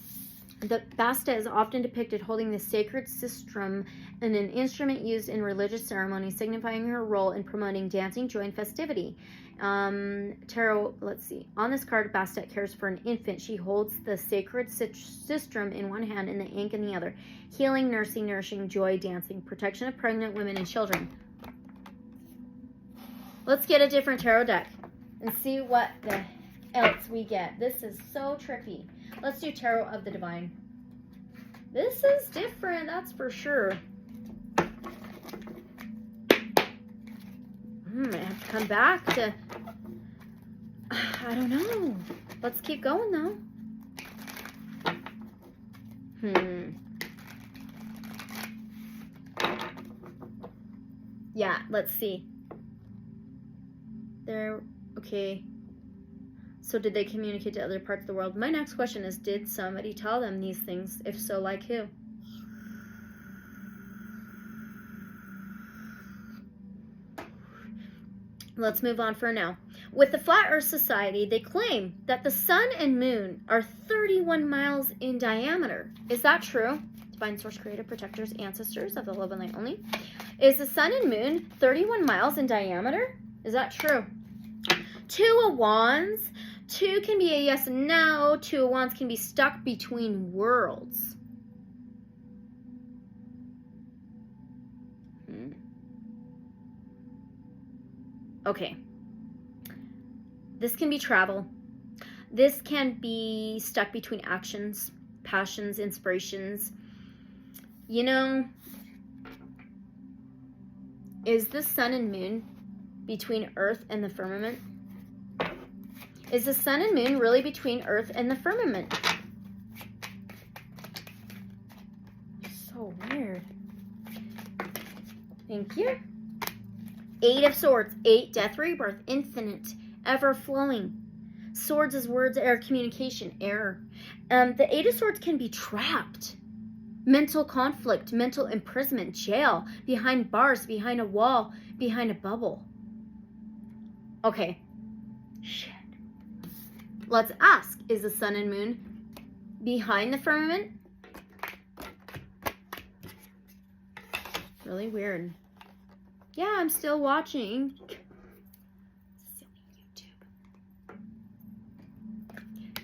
The Bastet is often depicted holding the sacred sistrum, and an instrument used in religious ceremonies, signifying her role in promoting dancing, joy, and festivity. Tarot, let's see. On this card, Bastet cares for an infant. She holds the sacred sistrum in one hand and the ink in the other. Healing, nursing, nourishing, joy, dancing, protection of pregnant women and children. Let's get a different tarot deck and see what the else we get. This is so tricky. Let's do Tarot of the Divine. This is different, that's for sure. I have to come back to, I don't know. Let's keep going though. Yeah, let's see. There, okay. So did they communicate to other parts of the world? My next question is, did somebody tell them these things? If so, like who? Let's move on for now. With the Flat Earth Society, they claim that the sun and moon are 31 miles in diameter. Is that true? Divine Source, Creator, Protectors, Ancestors of the Love and Light Only. Is the sun and moon 31 miles in diameter? Is that true? Two of Wands. Two can be a yes and no. Two of Wands can be stuck between worlds. Okay. This can be travel. This can be stuck between actions, passions, inspirations. You know, is the sun and moon between Earth and the firmament? Is the sun and moon really between Earth and the firmament? So weird. Thank you. 8 of Swords. 8, death, rebirth, infinite, ever-flowing. Swords is words, air, communication, air. The 8 of Swords can be trapped. Mental conflict, mental imprisonment, jail, behind bars, behind a wall, behind a bubble. Okay. Shit. Let's ask, is the sun and moon behind the firmament? Really weird. Yeah, I'm still watching.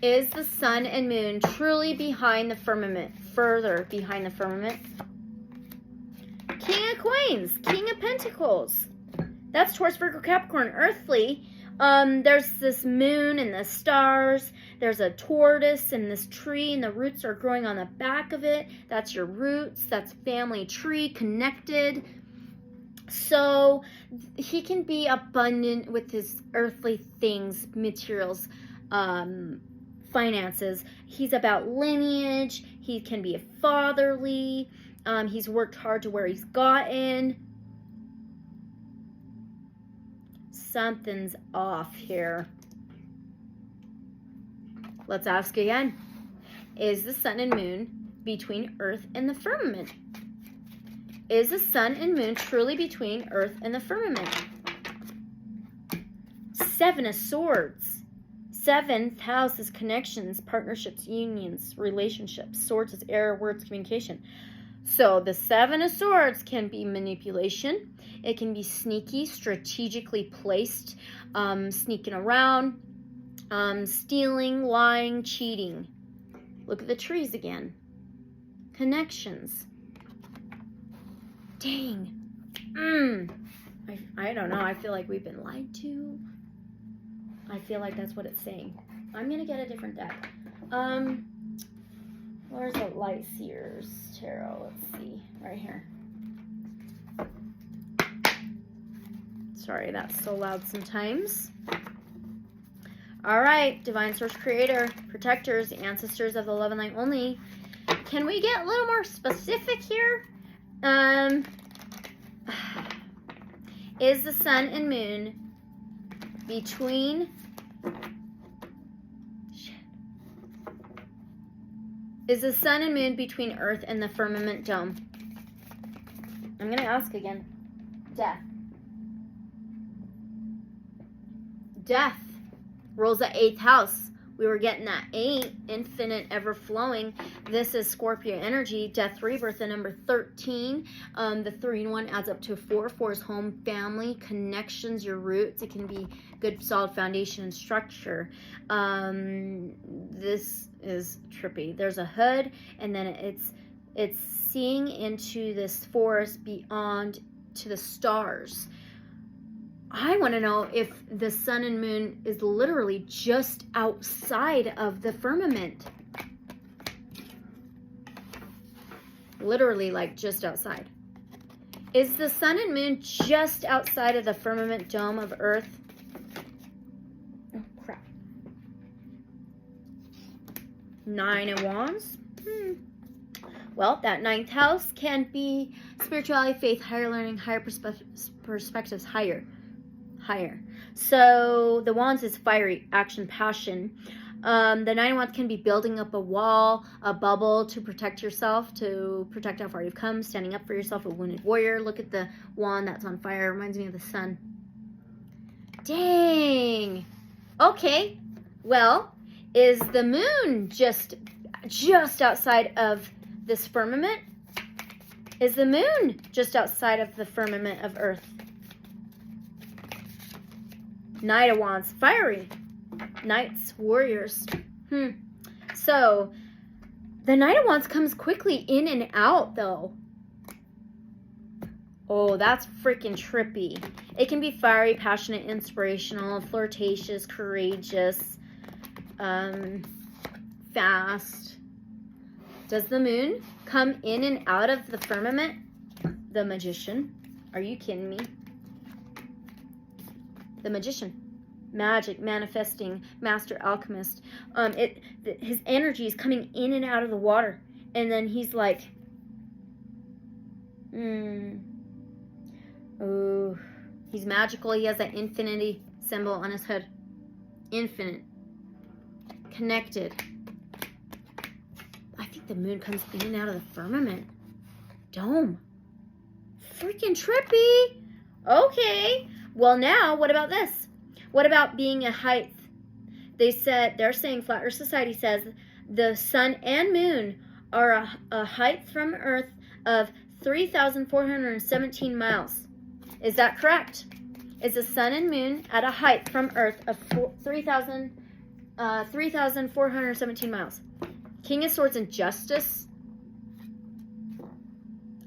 Is the sun and moon truly behind the firmament? Further behind the firmament? King of Coins, King of Pentacles. That's Taurus, Virgo, Capricorn, earthly. There's this moon and the stars. There's a tortoise and this tree, and the roots are growing on the back of it. That's your roots. That's family tree, connected. So he can be abundant with his earthly things, materials, finances. He's about lineage. He can be a fatherly. He's worked hard to where he's gotten. Something's off here. Let's ask again. Is the sun and moon between Earth and the firmament? Is the sun and moon truly between Earth and the firmament? 7 of Swords. 7th house is connections, partnerships, unions, relationships. Swords is air, words, communication. So the 7 of Swords can be manipulation. It can be sneaky, strategically placed, sneaking around, stealing, lying, cheating. Look at the trees again. Connections. Dang. I don't know. I feel like we've been lied to. I feel like that's what it's saying. I'm going to get a different deck. Where's the Lightseers Tarot? Let's see. Right here. Sorry, that's so loud sometimes. All right. Divine Source Creator, Protectors, Ancestors of the Love and Light Only. Can we get a little more specific here? Is the Sun and Moon between... Is the Sun and Moon between Earth and the Firmament Dome? I'm going to ask again. Death. Death rules the 8th house. We were getting that 8, infinite, ever-flowing. This is Scorpio energy, death, rebirth, the number 13. The 3 and 1 adds up to 4. 4 is home, family, connections, your roots. It can be good, solid foundation and structure. This is trippy. There's a hood, and then it's seeing into this forest beyond to the stars. I want to know if the Sun and Moon is literally just outside of the firmament. Literally, like, just outside. Is the Sun and Moon just outside of the firmament dome of Earth? Oh, crap. 9 of Wands. Well, that 9th house can be spirituality, faith, higher learning, higher perspectives, higher. So the Wands is fiery, action, passion. The 9 of Wands can be building up a wall, a bubble to protect yourself, to protect how far you've come, standing up for yourself, a wounded warrior. Look at the wand that's on fire. Reminds me of the sun. Dang. Okay. Well, is the moon just outside of this firmament? Is the moon just outside of the firmament of Earth? Knight of Wands, fiery. Knights, warriors. So, the Knight of Wands comes quickly in and out, though. Oh, that's freaking trippy. It can be fiery, passionate, inspirational, flirtatious, courageous, fast. Does the moon come in and out of the firmament? The Magician. Are you kidding me? The Magician. Magic, manifesting, master alchemist. His energy is coming in and out of the water. And then he's like, oh, he's magical. He has that infinity symbol on his hood. Infinite. Connected. I think the moon comes in and out of the firmament dome. Freaking trippy. Okay. Well, now, what about this? What about being a height? They're saying Flat Earth Society says the sun and moon are a height from Earth of 3,417 miles. Is that correct? Is the sun and moon at a height from Earth of 3,417 miles? King of Swords and Justice.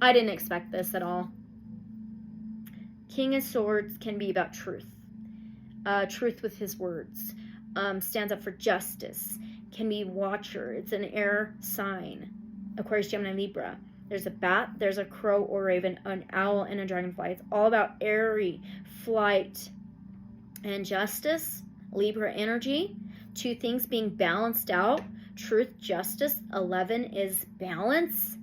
I didn't expect this at all. King of Swords can be about truth. Truth with his words. Stands up for justice. Can be watcher. It's an air sign. Aquarius, Gemini, Libra. There's a bat, there's a crow or raven, an owl, and a dragonfly. It's all about airy flight and justice. Libra energy. 2 things being balanced out. Truth, justice. 11 is balance.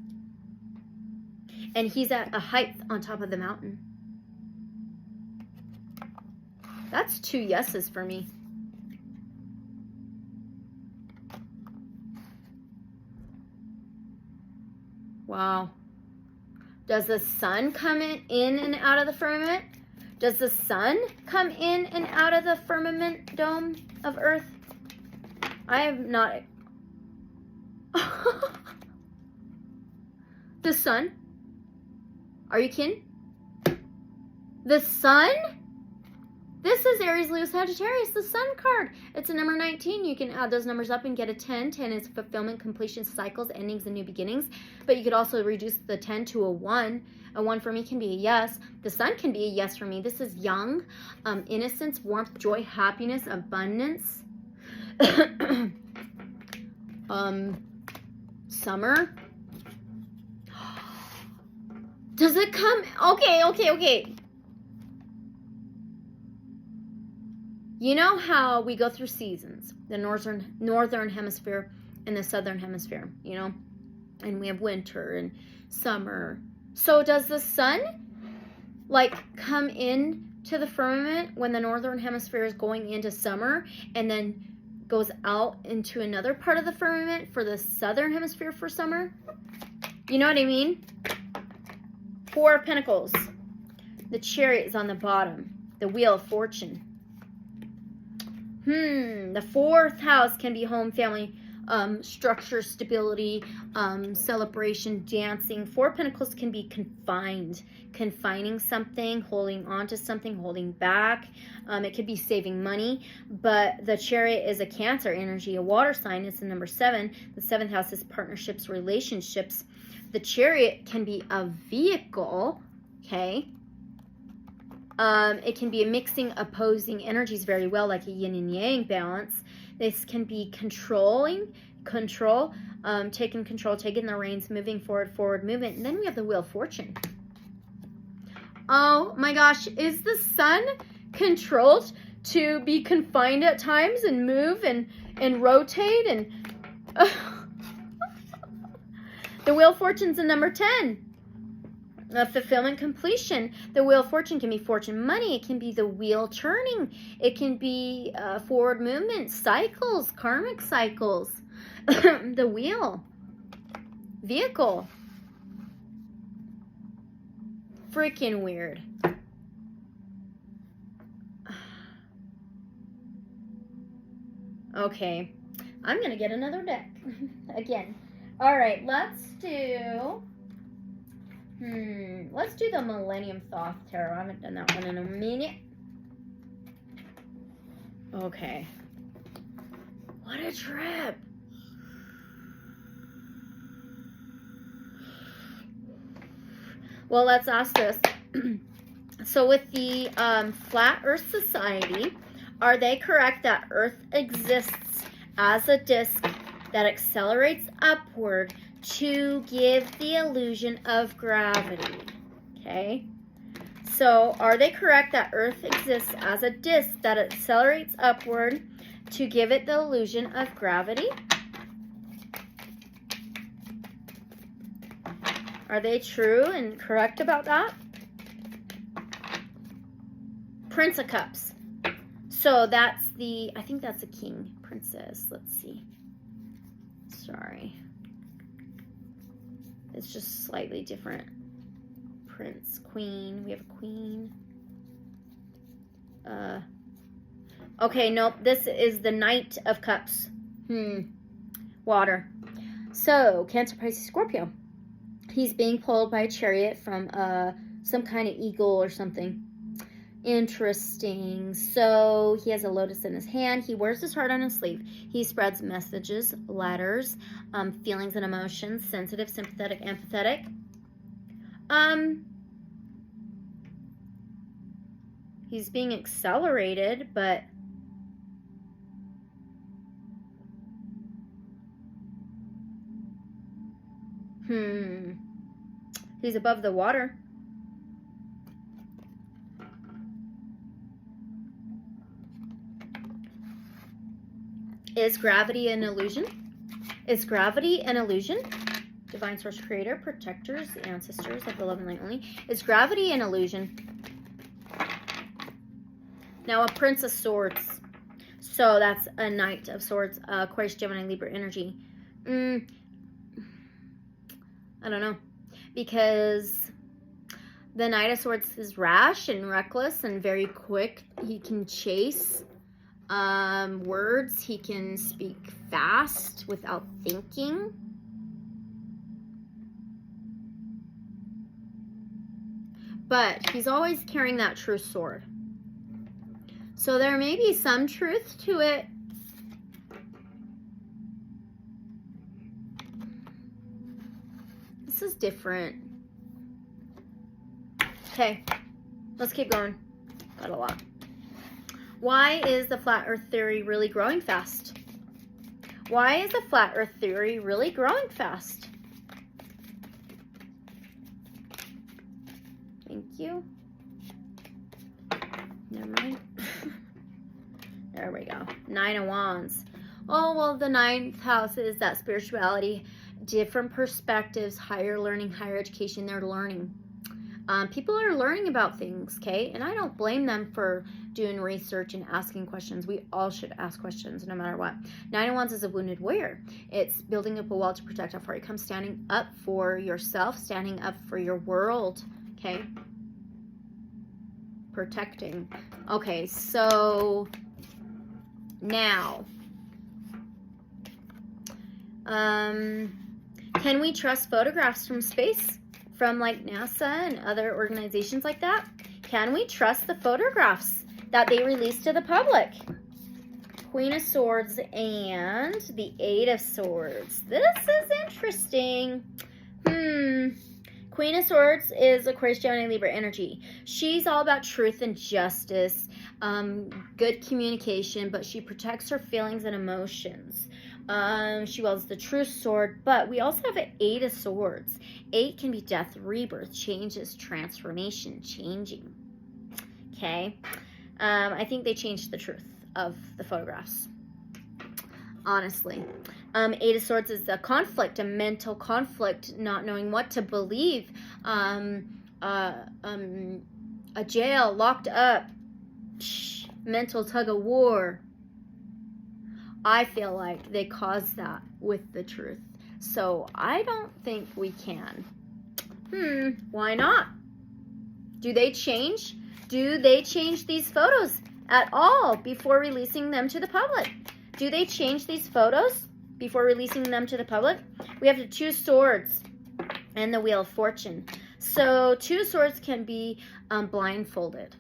And he's at a height on top of the mountain. That's 2 yeses for me. Wow. Does the sun come in and out of the firmament? Does the sun come in and out of the firmament dome of Earth? I have not... The sun? Are you kidding? The sun? This is Aries, Leo, Sagittarius, the sun card. It's a number 19. You can add those numbers up and get a 10. 10 is fulfillment, completion, cycles, endings, and new beginnings. But you could also reduce the 10 to a 1. A 1 for me can be a yes. The sun can be a yes for me. This is young, innocence, warmth, joy, happiness, abundance. Summer. Does it come? Okay. You know how we go through seasons, the northern hemisphere and the southern hemisphere, you know, and we have winter and summer. So does the sun like come in to the firmament when the northern hemisphere is going into summer and then goes out into another part of the firmament for the southern hemisphere for summer? You know what I mean? 4 of Pentacles. The Chariot is on the bottom. The Wheel of Fortune. The 4th house can be home, family, structure, stability, celebration, dancing. 4 of Pentacles can be confined, confining something, holding on to something, holding back. It could be saving money, but the Chariot is a Cancer energy, a water sign. It's the number 7. The 7th house is partnerships, relationships. The Chariot can be a vehicle, okay? It can be a mixing opposing energies very well, like a yin and yang balance. This can be taking control, taking the reins, moving forward movement. And then we have the Wheel of Fortune. Oh my gosh, is the sun controlled to be confined at times and move and rotate? And the Wheel of Fortune's a number 10. Fulfillment, completion. The Wheel of Fortune can be fortune, money. It can be the wheel turning. It can be forward movement, cycles, karmic cycles. The wheel, vehicle. Freaking weird. Okay, I'm gonna get another deck again. All right, let's do the Millennium Thoth Tarot. I haven't done that one in a minute. Okay. What a trip. Well, let's ask this. So with the Flat Earth Society, are they correct that Earth exists as a disk that accelerates upward to give the illusion of gravity? Okay, so are they correct that Earth exists as a disk that accelerates upward to give it the illusion of gravity? Are they true and correct about that? Prince of Cups. So that's I think that's a king, princess. Let's see. Sorry. It's just slightly different. Prince, queen. We have a queen. Okay, nope. This is the Knight of Cups. Water. So, Cancer, Pisces, Scorpio. He's being pulled by a chariot from some kind of eagle or something. Interesting. So, he has a lotus in his hand. He wears his heart on his sleeve. He spreads messages, letters, feelings and emotions, sensitive, sympathetic, empathetic. He's being accelerated, but he's above the water. Is gravity an illusion? Is gravity an illusion? Divine Source Creator, protectors, ancestors of the love and light only. Is gravity an illusion? Now, a Prince of Swords. So that's a Knight of Swords, Aquarius, Gemini, Libra energy. I don't know. Because the Knight of Swords is rash and reckless and very quick. He can chase. words. He can speak fast without thinking. But he's always carrying that true sword. So there may be some truth to it. This is different. Okay, let's keep going. Got a lot. Why is the flat earth theory really growing fast? Why is the flat earth theory really growing fast? Thank you. Never mind. There we go. 9 of Wands. Oh, well, the 9th house is that spirituality, different perspectives, higher learning, higher education. They're learning. People are learning about things, okay? And I don't blame them for doing research and asking questions. We all should ask questions no matter what. 9 of Wands is a wounded warrior. It's building up a wall to protect how far you come, standing up for yourself, standing up for your world, okay? Protecting. Okay, so now, can we trust photographs from space? From like NASA and other organizations like that? Can we trust the photographs that they release to the public? Queen of Swords and the 8 of Swords. This is interesting. Queen of Swords is Aquarius, Gemini, Libra energy. She's all about truth and justice, good communication, but she protects her feelings and emotions. She wields the true sword, but we also have an 8 of Swords. 8 can be death, rebirth, changes, transformation, changing. Okay. I think they changed the truth of the photographs. Honestly. 8 of Swords is the conflict, a mental conflict, not knowing what to believe. A jail, locked up, mental tug of war. I feel like they caused that with the truth. So I don't think we can. Why not? Do they change? Do they change these photos at all before releasing them to the public? Do they change these photos before releasing them to the public? We have the 2 swords and the Wheel of Fortune. So 2 swords can be blindfolded.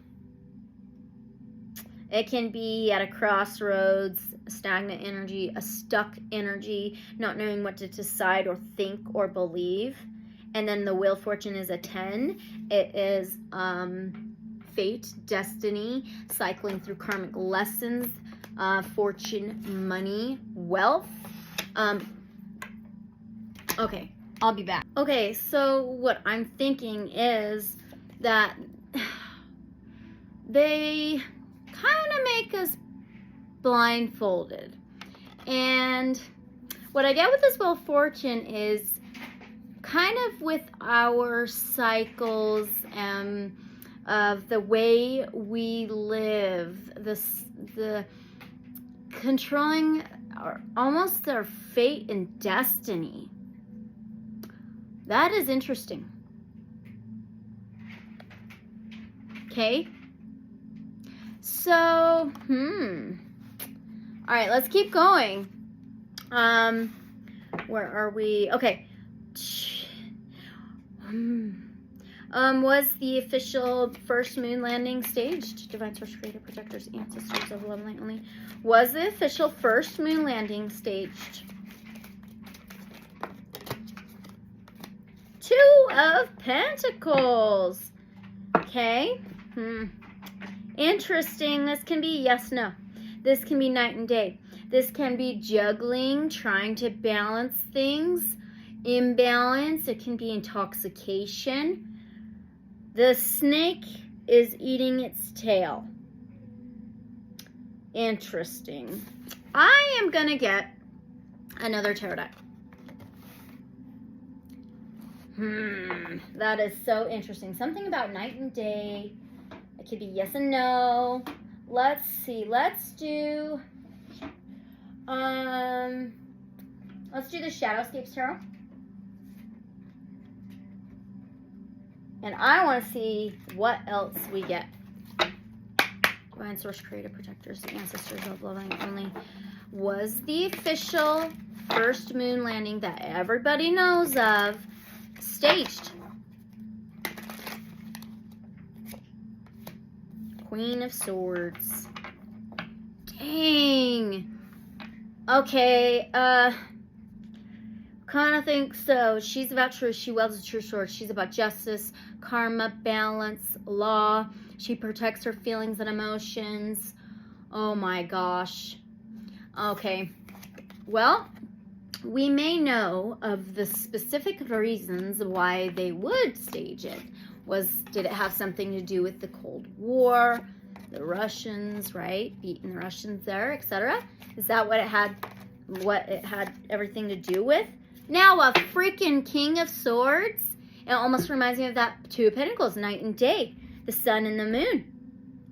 It can be at a crossroads, stagnant energy, a stuck energy, not knowing what to decide or think or believe. And then the Wheel of Fortune is a 10. It is fate, destiny, cycling through karmic lessons, fortune, money, wealth. Okay, I'll be back. Okay, so what I'm thinking is that they kind of make us blindfolded. And what I get with this Wheel of Fortune is kind of with our cycles of the way we live, the controlling almost their fate and destiny. That is interesting. Okay. So, all right, let's keep going. Where are we? Okay. Was the official first moon landing staged? Divine Source, Creator, Protectors, Ancestors of Love, Light, Only. Was the official first moon landing staged? 2 of Pentacles. Okay. Interesting. This can be yes, no. This can be night and day. This can be juggling, trying to balance things. Imbalance. It can be intoxication. The snake is eating its tail. Interesting. I am going to get another tarot deck. That is so interesting. Something about night and day. It could be yes and no. Let's see. Let's do the Shadowscapes Tarot. And I want to see what else we get Divine Source, Creator, Protectors, Ancestors of Loving Only, was the official first moon landing that everybody knows of staged. Queen of Swords. Dang. Okay, kind of think so. She's about truth. She wields a true sword. She's about justice, karma, balance, law. She protects her feelings and emotions. Oh my gosh. Okay. Well, we may know of the specific reasons why they would stage it. Did it have something to do with the Cold War, the Russians, right? Beating the Russians there, etc. Is that what it had everything to do with? Now a freaking King of Swords. It almost reminds me of that Two of Pentacles, night and day. The sun and the moon.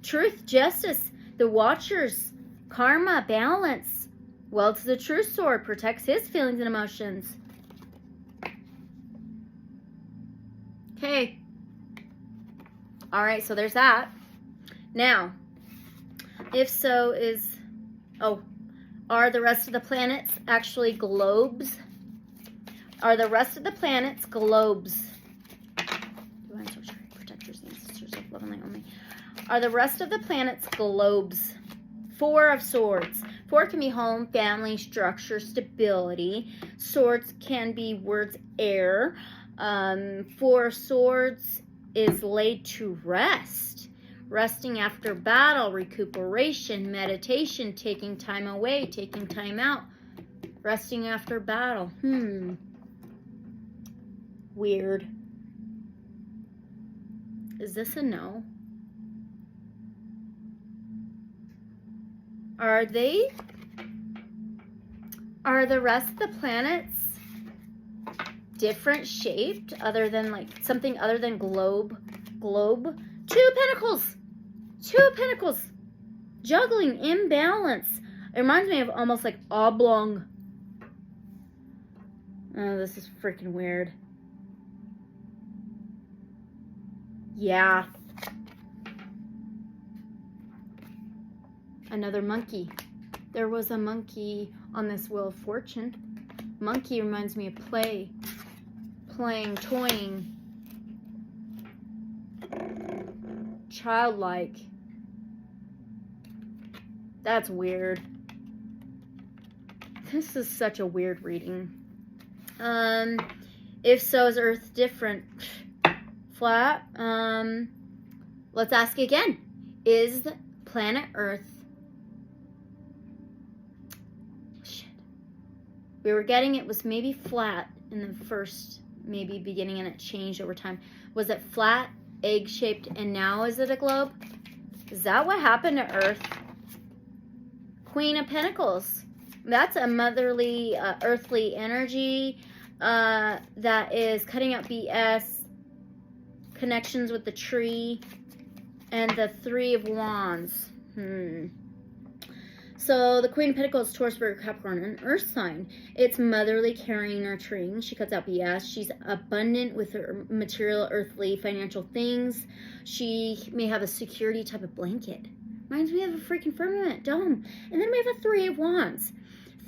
Truth, justice, the Watchers, karma, balance. Wields the true sword, protects his feelings and emotions. Okay. All right, so there's that. Now, if so are the rest of the planets actually globes? Are the rest of the planets globes? Divine Source, Protectors, Ancestors of Love and Light Only. Are the rest of the planets globes? Four of Swords. Four can be home, family, structure, stability. Swords can be words air. Four of Swords is laid to rest. Resting after battle, recuperation, meditation, taking time away, taking time out. Resting after battle. Weird. Is this a no? Are the rest of the planets different shaped other than like something other than globe? Two of Pentacles. Two of Pentacles. Juggling, imbalance. It reminds me of almost like oblong. Oh, this is freaking weird. Yeah. Another monkey. There was a monkey on this Wheel of Fortune. Monkey reminds me of play. Playing, toying. Childlike. That's weird. This is such a weird reading. If so, is Earth different? Flat. Let's ask again. Is planet Earth... Shit. We were getting it was maybe flat in the first, maybe beginning, and it changed over time. Was it flat, egg-shaped, and now is it a globe? Is that what happened to Earth? Queen of Pentacles. That's a motherly, earthly energy that is cutting out BS, connections with the tree, and the Three of Wands. So the Queen of Pentacles, Taurus, Virgo, Capricorn, an earth sign. It's motherly, caring, nurturing. She cuts out BS. She's abundant with her material, earthly, financial things. She may have a security type of blanket. Reminds me of a freaking firmament dome. And then we have a Three of Wands.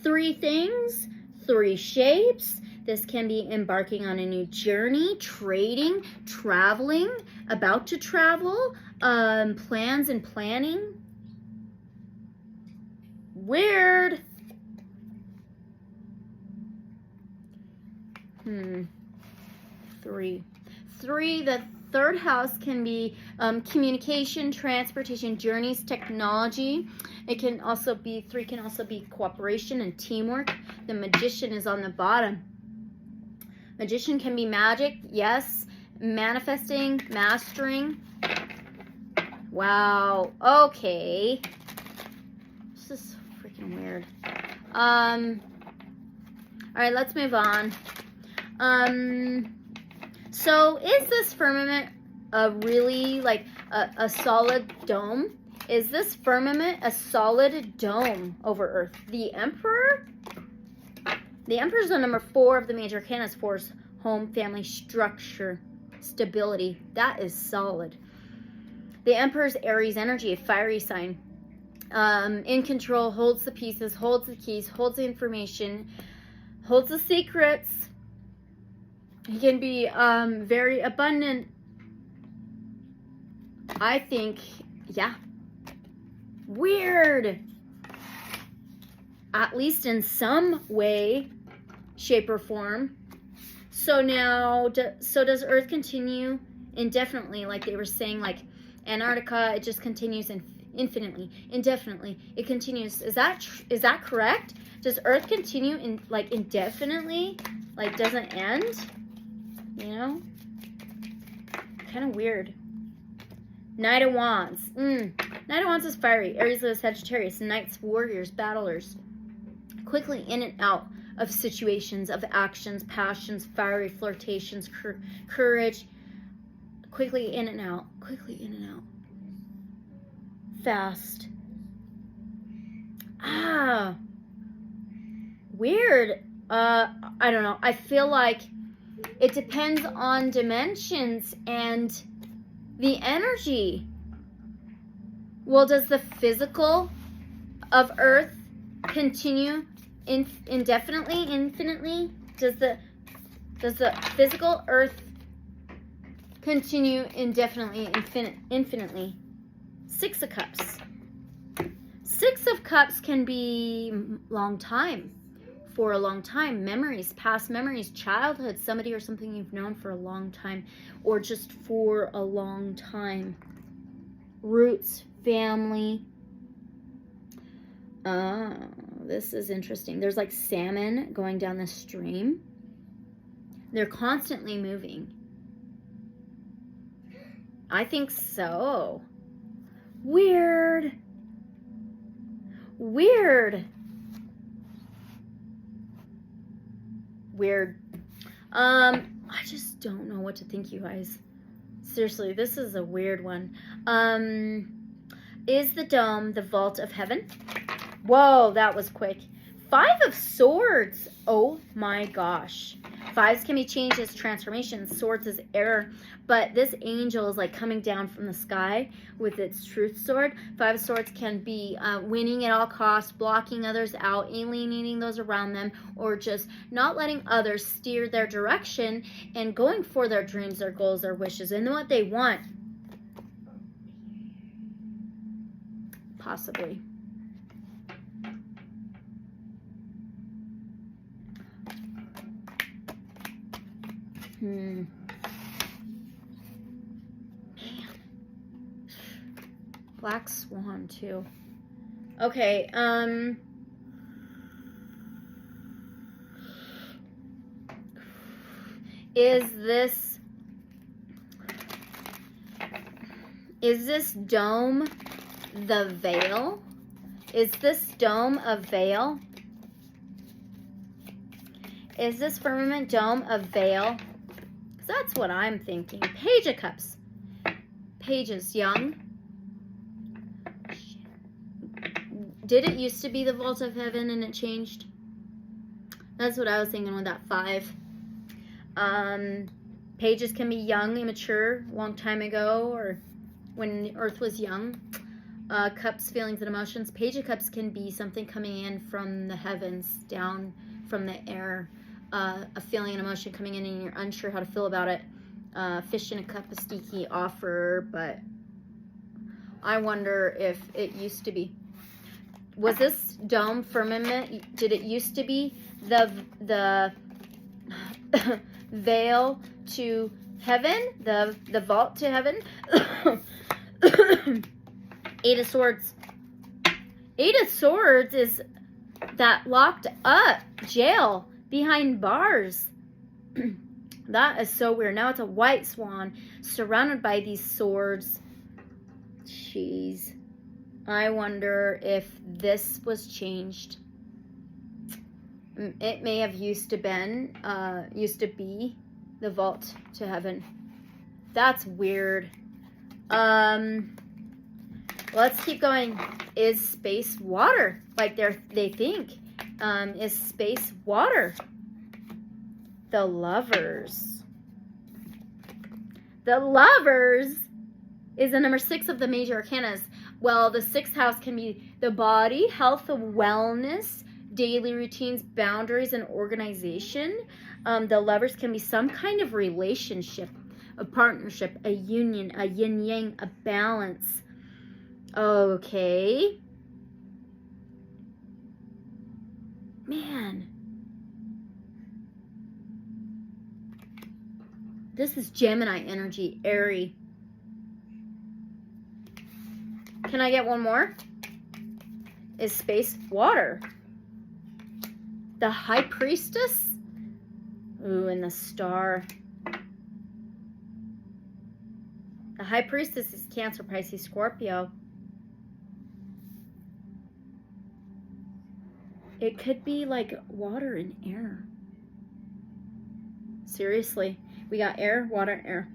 Three things, three shapes. This can be embarking on a new journey, trading, traveling, about to travel, plans and planning. Weird. Three, the third house can be communication, transportation, journeys, technology. It can also be, three can also be cooperation and teamwork. The Magician is on the bottom. Magician can be magic, yes. Manifesting, mastering. Wow, okay. This is freaking weird. All right, let's move on. So is this firmament a really, like, a solid dome? Is this firmament a solid dome over Earth? The Emperor? The Emperor is the number 4 of the major arcanas. Force, home, family, structure, stability. That is solid. The Emperor's Aries energy, a fiery sign. In control, holds the pieces, holds the keys, holds the information, holds the secrets. He can be very abundant. I think, yeah. Weird. At least in some way, shape, or form. So now, so does Earth continue indefinitely? Like they were saying, like Antarctica, it just continues infinitely, indefinitely. It continues. Is that correct? Does Earth continue indefinitely? Like doesn't end? You know? Kind of weird. Knight of Wands. Knight of Wands is fiery. Aries, Leo, Sagittarius. Knights, warriors, battlers. Quickly in and out of situations, of actions, passions, fiery flirtations, courage. Quickly in and out. Quickly in and out. Fast. Weird. I don't know. I feel like it depends on dimensions and the energy. Well, does the physical of Earth continue indefinitely, infinitely? Does the physical Earth continue indefinitely, infinitely? Six of Cups. Six of Cups can be long time. For a long time. Memories, past memories, childhood, somebody or something you've known for a long time, or just for a long time. Roots, family. This is interesting. There's like salmon going down the stream. They're constantly moving. I think so. Weird. Weird. Weird. I just don't know what to think, you guys. Seriously, this is a weird one. Is the dome the vault of heaven? Whoa, that was quick. Five of Swords. Oh my gosh. Fives can be changed as transformations. Swords is error. But this angel is like coming down from the sky with its truth sword. Five of Swords can be winning at all costs, blocking others out, alienating those around them, or just not letting others steer their direction and going for their dreams, their goals, their wishes, and what they want. Possibly. Man. Black Swan too. Okay, is this dome the veil? Is this dome a veil? Is this firmament dome a veil? That's what I'm thinking. Page of Cups. Pages, young. Did it used to be the vault of heaven and it changed? That's what I was thinking with that 5. Pages can be young, immature, long time ago, or when Earth was young. Cups, feelings and emotions. Page of Cups can be something coming in from the heavens, down from the air. A feeling and emotion coming in and you're unsure how to feel about it. Fish in a cup, a sneaky offer, but I wonder if it used to be. Was this dome firmament, did it used to be the veil to heaven, the vault to heaven? 8 of Swords. 8 of Swords is that locked up jail behind bars. That is so weird. Now it's a white swan surrounded by these swords. Jeez. I wonder if this was changed. It may have used to be the vault to heaven. That's weird. Let's keep going. Is space water? Like they think. Is space water? The Lovers. The Lovers. is the number 6 of the major arcanas. Well, the 6th house can be the body, health, wellness, daily routines, boundaries, and organization. The Lovers can be some kind of relationship, a partnership, a union, a yin-yang, a balance. Okay. Man. This is Gemini energy, airy. Can I get one more? Is space water? The High Priestess? Ooh, and the Star. The High Priestess is Cancer, Pisces, Scorpio. It could be like water and air. Seriously. We got air, water, air.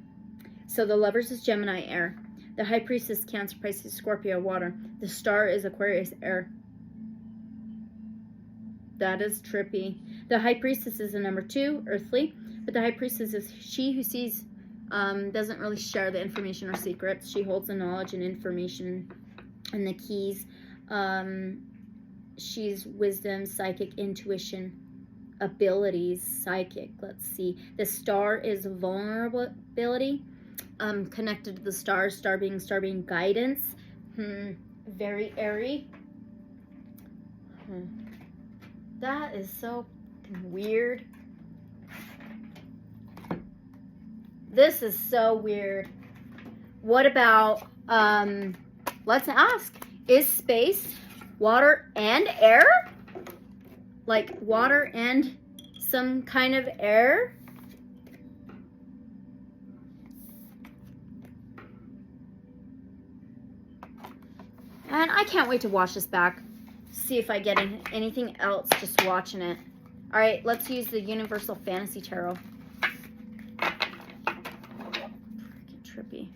So the Lovers is Gemini, air. The High Priestess, Cancer, Pisces, Scorpio, water. The Star is Aquarius, air. That is trippy. The High Priestess is a number 2, earthly. But the High Priestess is she who sees, doesn't really share the information or secrets. She holds the knowledge and information and the keys. She's wisdom, psychic, intuition, abilities, psychic. Let's see. The Star is vulnerability. Connected to the stars. Star being guidance. Very airy. That is so weird. This is so weird. What about, let's ask, is space water and air? Like water and some kind of air? And I can't wait to watch this back. See if I get anything else just watching it. All right, let's use the Universal Fantasy Tarot. Freaking trippy.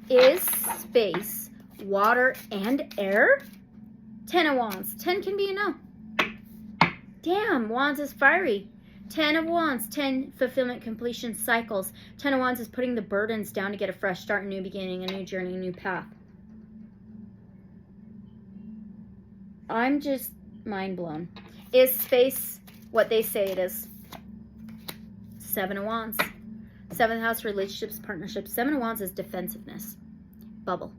Is space water and air? 10 of Wands. 10 can be a no. Damn, Wands is fiery. 10 of Wands, 10 fulfillment, completion, cycles. 10 of Wands is putting the burdens down to get a fresh start, a new beginning, a new journey, a new path. I'm just mind blown. Is space what they say it is? 7 of Wands. 7th house, relationships, partnerships. 7 of Wands is defensiveness. Bubble.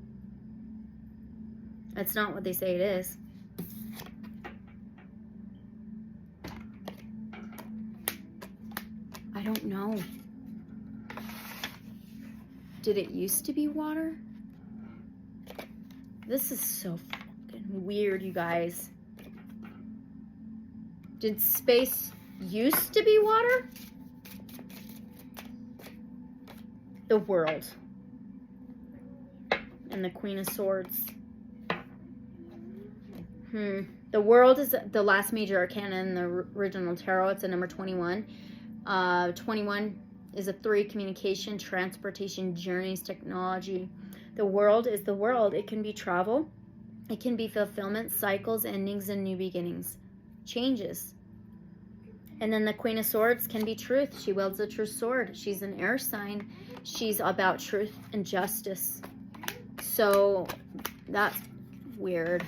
That's not what they say it is. I don't know. Did it used to be water? This is so fucking weird, you guys. Did space used to be water? The World. And the Queen of Swords. The World is the last major arcana in the original tarot. It's a number 21. 21 is a 3, communication, transportation, journeys, technology. The World is the world. It can be travel. It can be fulfillment, cycles, endings, and new beginnings. Changes. And then the Queen of Swords can be truth. She wields a true sword. She's an air sign. She's about truth and justice. So that's weird.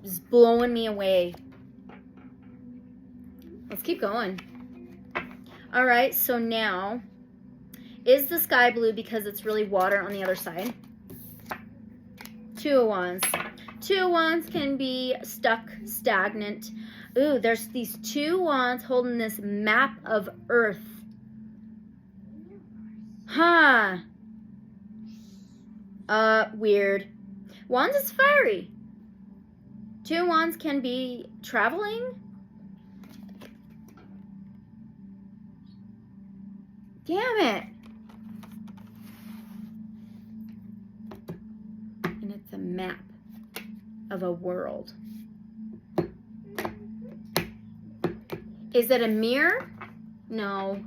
It's blowing me away. Let's keep going. All right, so now, is the sky blue because it's really water on the other side? 2 of Wands. 2 of Wands can be stuck, stagnant. Ooh, there's these 2 Wands holding this map of Earth. Huh. Weird. Wands is fiery. 2 Wands can be traveling. Damn it. And it's a map of a world. Is it a mirror? No.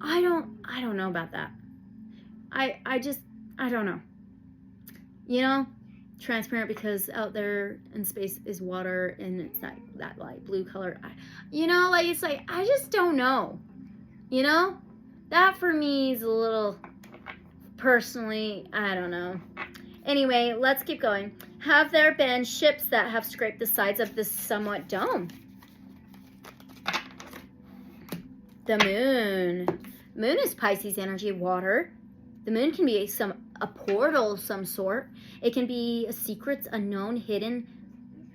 I don't know about that. I don't know. You know, transparent because out there in space is water and it's that light blue color. You know, like it's like I just don't know. You know? That for me is a little, personally, I don't know. Anyway, let's keep going. Have there been ships that have scraped the sides of this somewhat dome? The moon. Moon is Pisces energy, water. The moon can be a portal of some sort. It can be a secrets, unknown, hidden.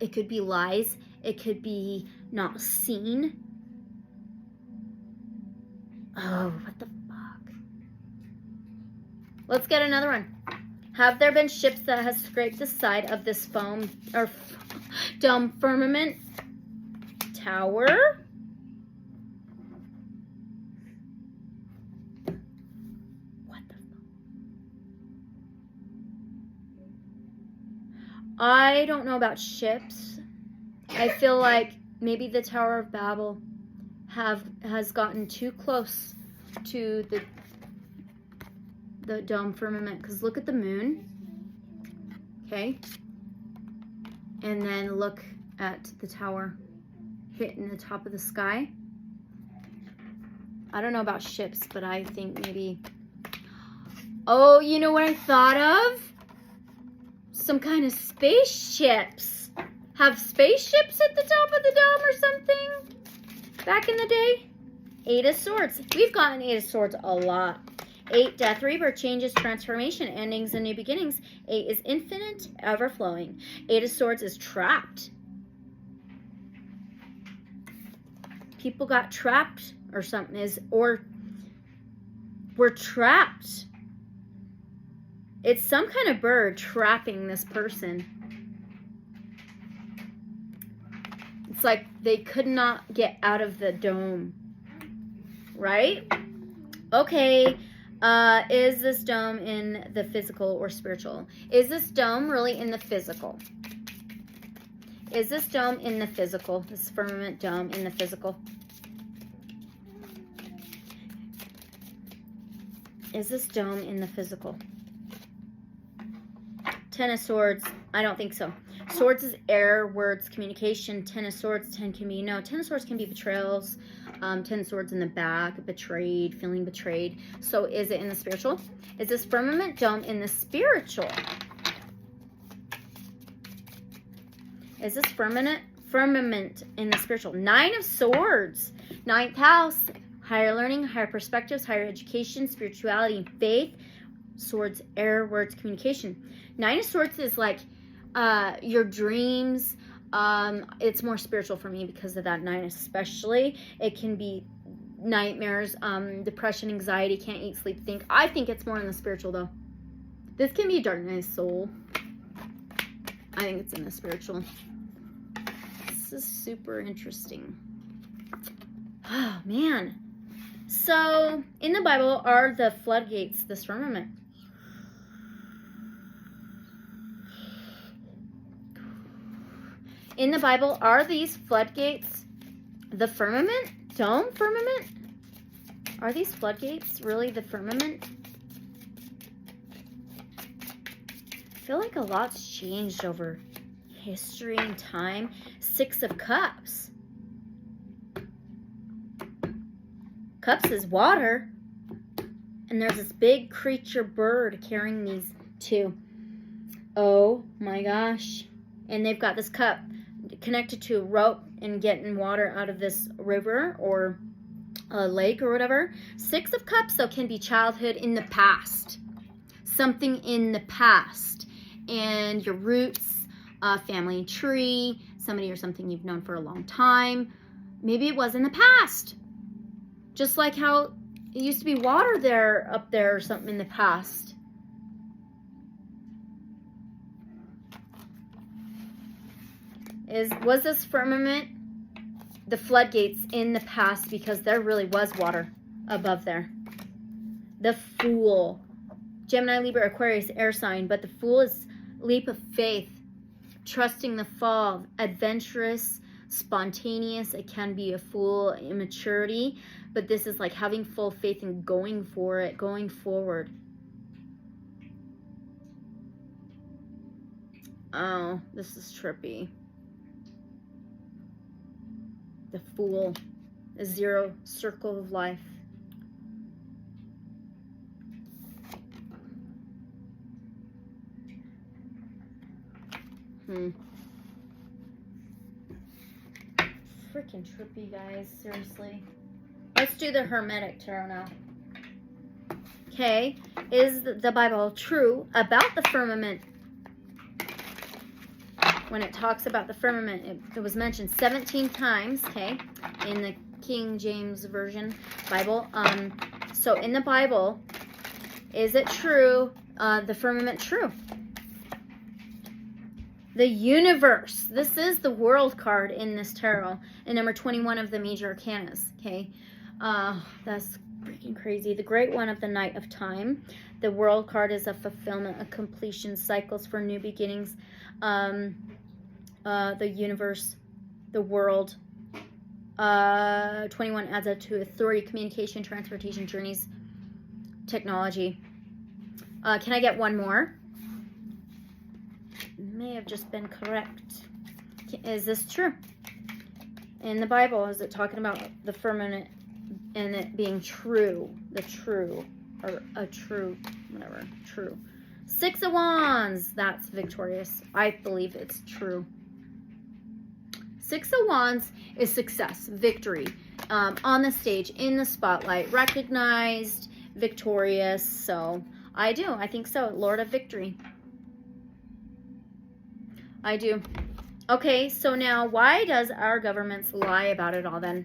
It could be lies. It could be not seen. Oh, what the fuck? Let's get another one. Have there been ships that have scraped the side of this foam or dome firmament tower? What the fuck? I don't know about ships. I feel like maybe the Tower of Babel has gotten too close to the dome firmament, because look at the moon, okay, and then look at the tower hitting the top of the sky. I don't know about ships, but I think maybe, oh, you know what I thought of? Some kind of spaceships. Have spaceships at the top of the dome or something back in the day? 8 of Swords. We've gotten 8 of Swords a lot. 8, death, rebirth, changes, transformation, endings, and new beginnings. 8 is infinite, ever-flowing. 8 of Swords is trapped. People got trapped or something, or we're trapped. It's some kind of bird trapping this person. It's like they could not get out of the dome. Right? Okay. Is this dome in the physical or spiritual? Is this dome really in the physical? Is this dome in the physical? This firmament dome in the physical? Is this dome in the physical? 10 of Swords. I don't think so. Swords is air, words, communication. 10 of Swords. 10 can be, no, 10 of Swords can be betrayals. 10 of Swords in the back, betrayed, feeling betrayed. So is it in the spiritual? Is this firmament dome in the spiritual? Is this firmament in the spiritual? 9 of Swords. 9th house. Higher learning, higher perspectives, higher education, spirituality, and faith. Swords, air, words, communication. 9 of Swords is like your dreams. It's more spiritual for me because of that 9 especially. It can be nightmares, depression, anxiety, can't eat, sleep, think. I think it's more in the spiritual though. This can be dark night soul. I think it's in the spiritual. This is super interesting. Oh man. So in the Bible are the floodgates, this firmament. In the Bible, are these floodgates the firmament? Dome firmament? Are these floodgates really the firmament? I feel like a lot's changed over history and time. 6 of Cups. Cups is water. And there's this big creature bird carrying these 2. Oh my gosh. And they've got this cup connected to a rope and getting water out of this river or a lake or whatever. 6 of Cups, though, can be childhood in the past. Something in the past. And your roots, family tree, somebody or something you've known for a long time. Maybe it was in the past. Just like how it used to be water there, up there or something in the past. Was this firmament the floodgates in the past because there really was water above there? The Fool. Gemini, Libra, Aquarius, air sign. But the Fool is leap of faith. Trusting the fall. Adventurous. Spontaneous. It can be a fool. Immaturity. But this is like having full faith and going for it. Going forward. Oh, this is trippy. The Fool, a 0 circle of life. Freaking trippy, guys. Seriously. Let's do the Hermetic Tarot now. Okay. Is the Bible true about the firmament? When it talks about the firmament, it was mentioned 17 times, okay, in the King James Version Bible. So in the Bible, is it true, the firmament true? The universe. This is the world card in this tarot, and number 21 of the major arcanas, okay? That's freaking crazy. The great one of the night of time. The world card is a fulfillment, a completion, cycles for new beginnings. The universe, the world. 21 adds up to authority, communication, transportation, journeys, technology. Can I get one more? May have just been correct. Is this true? In the Bible, is it talking about the firmament and it being true? The true, or a true, whatever, true. 6 of Wands, that's victorious. I believe it's true. 6 of Wands is success, victory, on the stage, in the spotlight, recognized, victorious. So I think so. Lord of Victory. I do. Okay, so now why does our governments lie about it all then?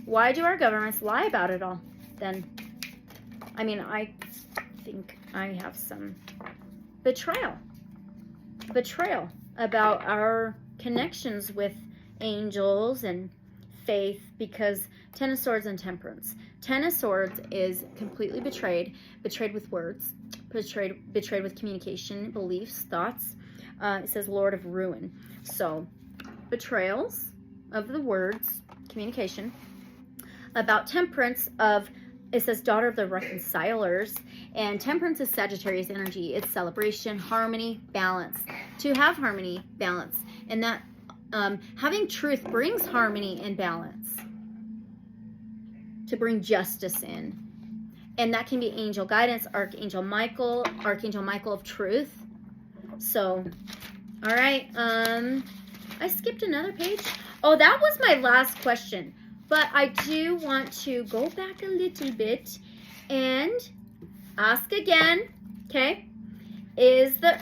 Why do our governments lie about it all then? I mean, I think I have some betrayal about our connections with angels and faith, because 10 of Swords and Temperance. 10 of Swords is completely betrayed with words, betrayed with communication, beliefs, thoughts. It says Lord of Ruin. So betrayals of the words, communication. About Temperance, it says daughter of the reconcilers, and Temperance is Sagittarius energy. It's celebration, harmony, balance. To have harmony, balance, and that having truth brings harmony and balance. To bring justice in, and that can be angel guidance, Archangel Michael of truth. So, all right. I skipped another page. Oh, that was my last question. But I do want to go back a little bit and ask again, okay? Was the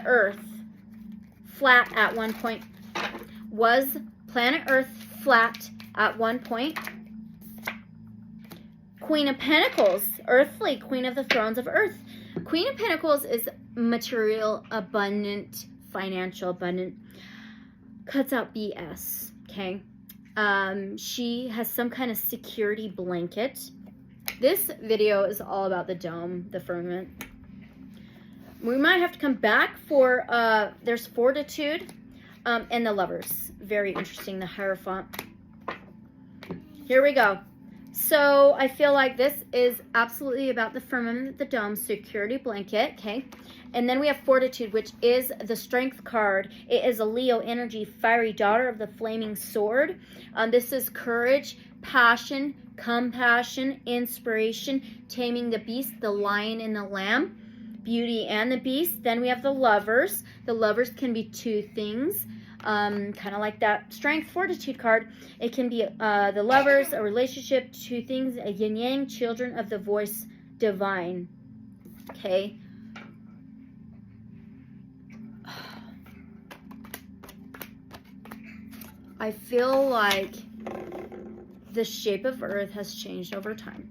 Earth flat at one point? Was planet Earth flat at one point? Queen of Pentacles, earthly, Queen of the Thrones of Earth. Queen of Pentacles is material, abundant, financial, abundant. Cuts out BS, okay? She has some kind of security blanket. This video is all about the dome, the firmament. We might have to come back for, there's Fortitude, and the Lovers. Very interesting, the Hierophant. Here we go. So I feel like this is absolutely about the firmament, the dome, security blanket, okay? And then we have Fortitude, which is the Strength card. It is a Leo energy, fiery daughter of the flaming sword. This is courage, passion, compassion, inspiration, taming the beast, the lion and the lamb, Beauty and the Beast. Then we have the Lovers. The Lovers can be two things. Kind of like that Strength Fortitude card. It can be the Lovers, a relationship, two things, a yin yang, children of the voice divine. Okay. I feel like the shape of Earth has changed over time.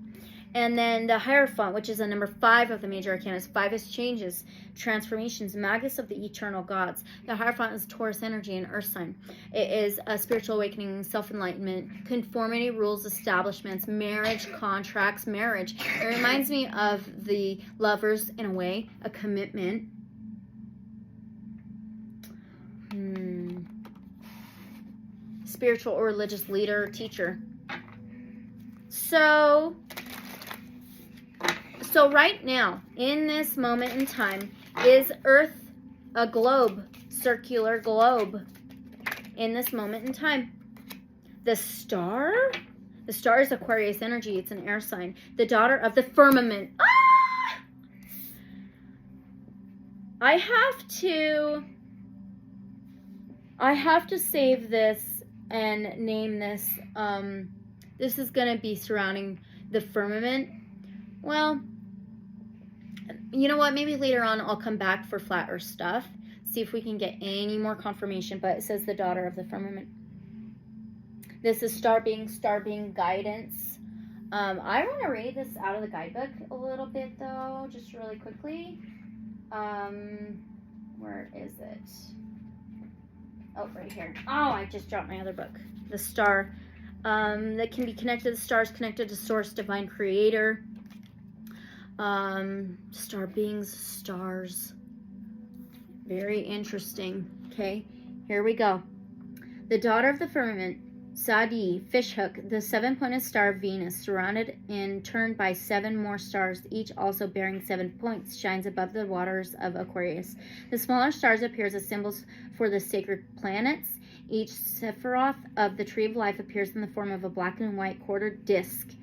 And then the Hierophant, which is a number 5 of the major arcanas. 5 is changes, transformations, Magus of the eternal gods. The Hierophant is Taurus energy and Earth sign. It is a spiritual awakening, self-enlightenment, conformity, rules, establishments, marriage, contracts, marriage. It reminds me of the Lovers in a way, a commitment. Spiritual or religious leader, teacher. So right now, in this moment in time, is Earth a globe, circular globe? In this moment in time. The star is Aquarius energy. It's an air sign. The daughter of the firmament. I have to save this and name this. This is going to be surrounding the firmament. Well, you know what? Maybe later on I'll come back for flat earth stuff. See if we can get any more confirmation. But it says the daughter of the firmament. This is star being guidance. I want to read this out of the guidebook a little bit, though, just really quickly. Where is it? Oh, right here. Oh, I just dropped my other book. The star. That can be connected to the stars, connected to source, divine creator. Star beings, stars. Very interesting. Okay, here we go. The daughter of the firmament, Sadi, fishhook, the 7-pointed star of Venus, surrounded and turned by 7 more stars, each also bearing 7 points, shines above the waters of Aquarius. The smaller stars appear as symbols for the sacred planets. Each Sephiroth of the Tree of Life appears in the form of a black and white quartered disc,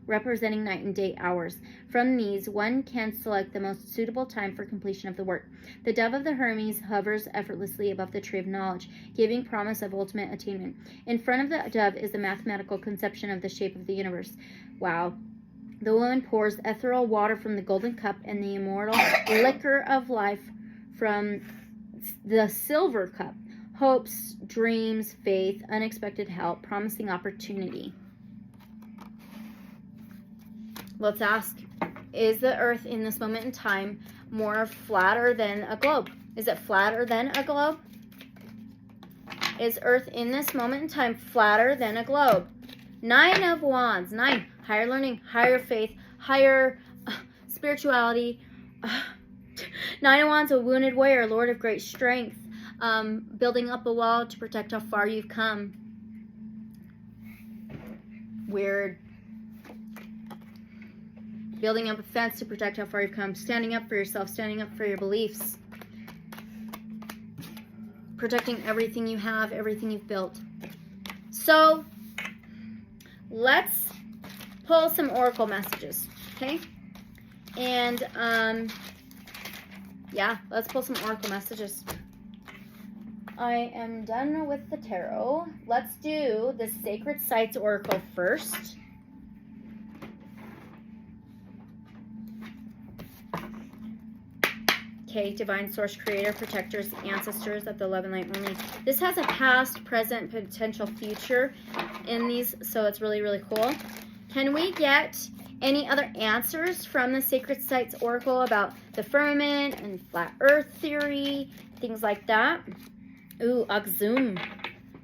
representing night and day hours. From these, one can select the most suitable time for completion of the work. The dove of the Hermes hovers effortlessly above the tree of knowledge, giving promise of ultimate attainment. In front of the dove is the mathematical conception of the shape of the universe. Wow. The woman pours ethereal water from the golden cup and the immortal liquor of life from the silver cup. Hopes, dreams, faith, unexpected help, promising opportunity. Let's ask, is the earth in this moment in time more flatter than a globe? Is it flatter than a globe? Is earth in this moment in time flatter than a globe? 9 of Wands. 9. Higher learning, higher faith, higher spirituality. 9 of Wands, a wounded warrior, lord of great strength. Building up a wall to protect how far you've come. Weird. Building up a fence to protect how far you've come. Standing up for yourself. Standing up for your beliefs. Protecting everything you have. Everything you've built. So, let's pull some oracle messages. Okay? And, yeah, let's pull some oracle messages. I am done with the tarot. Let's do the Sacred Sites Oracle first. Okay, divine source, creator, protectors, ancestors of the love and light only. This has a past, present, potential future in these, so it's really, really cool. Can we get any other answers from the Sacred Sites Oracle about the firmament and flat earth theory, things like that? Ooh, Axum.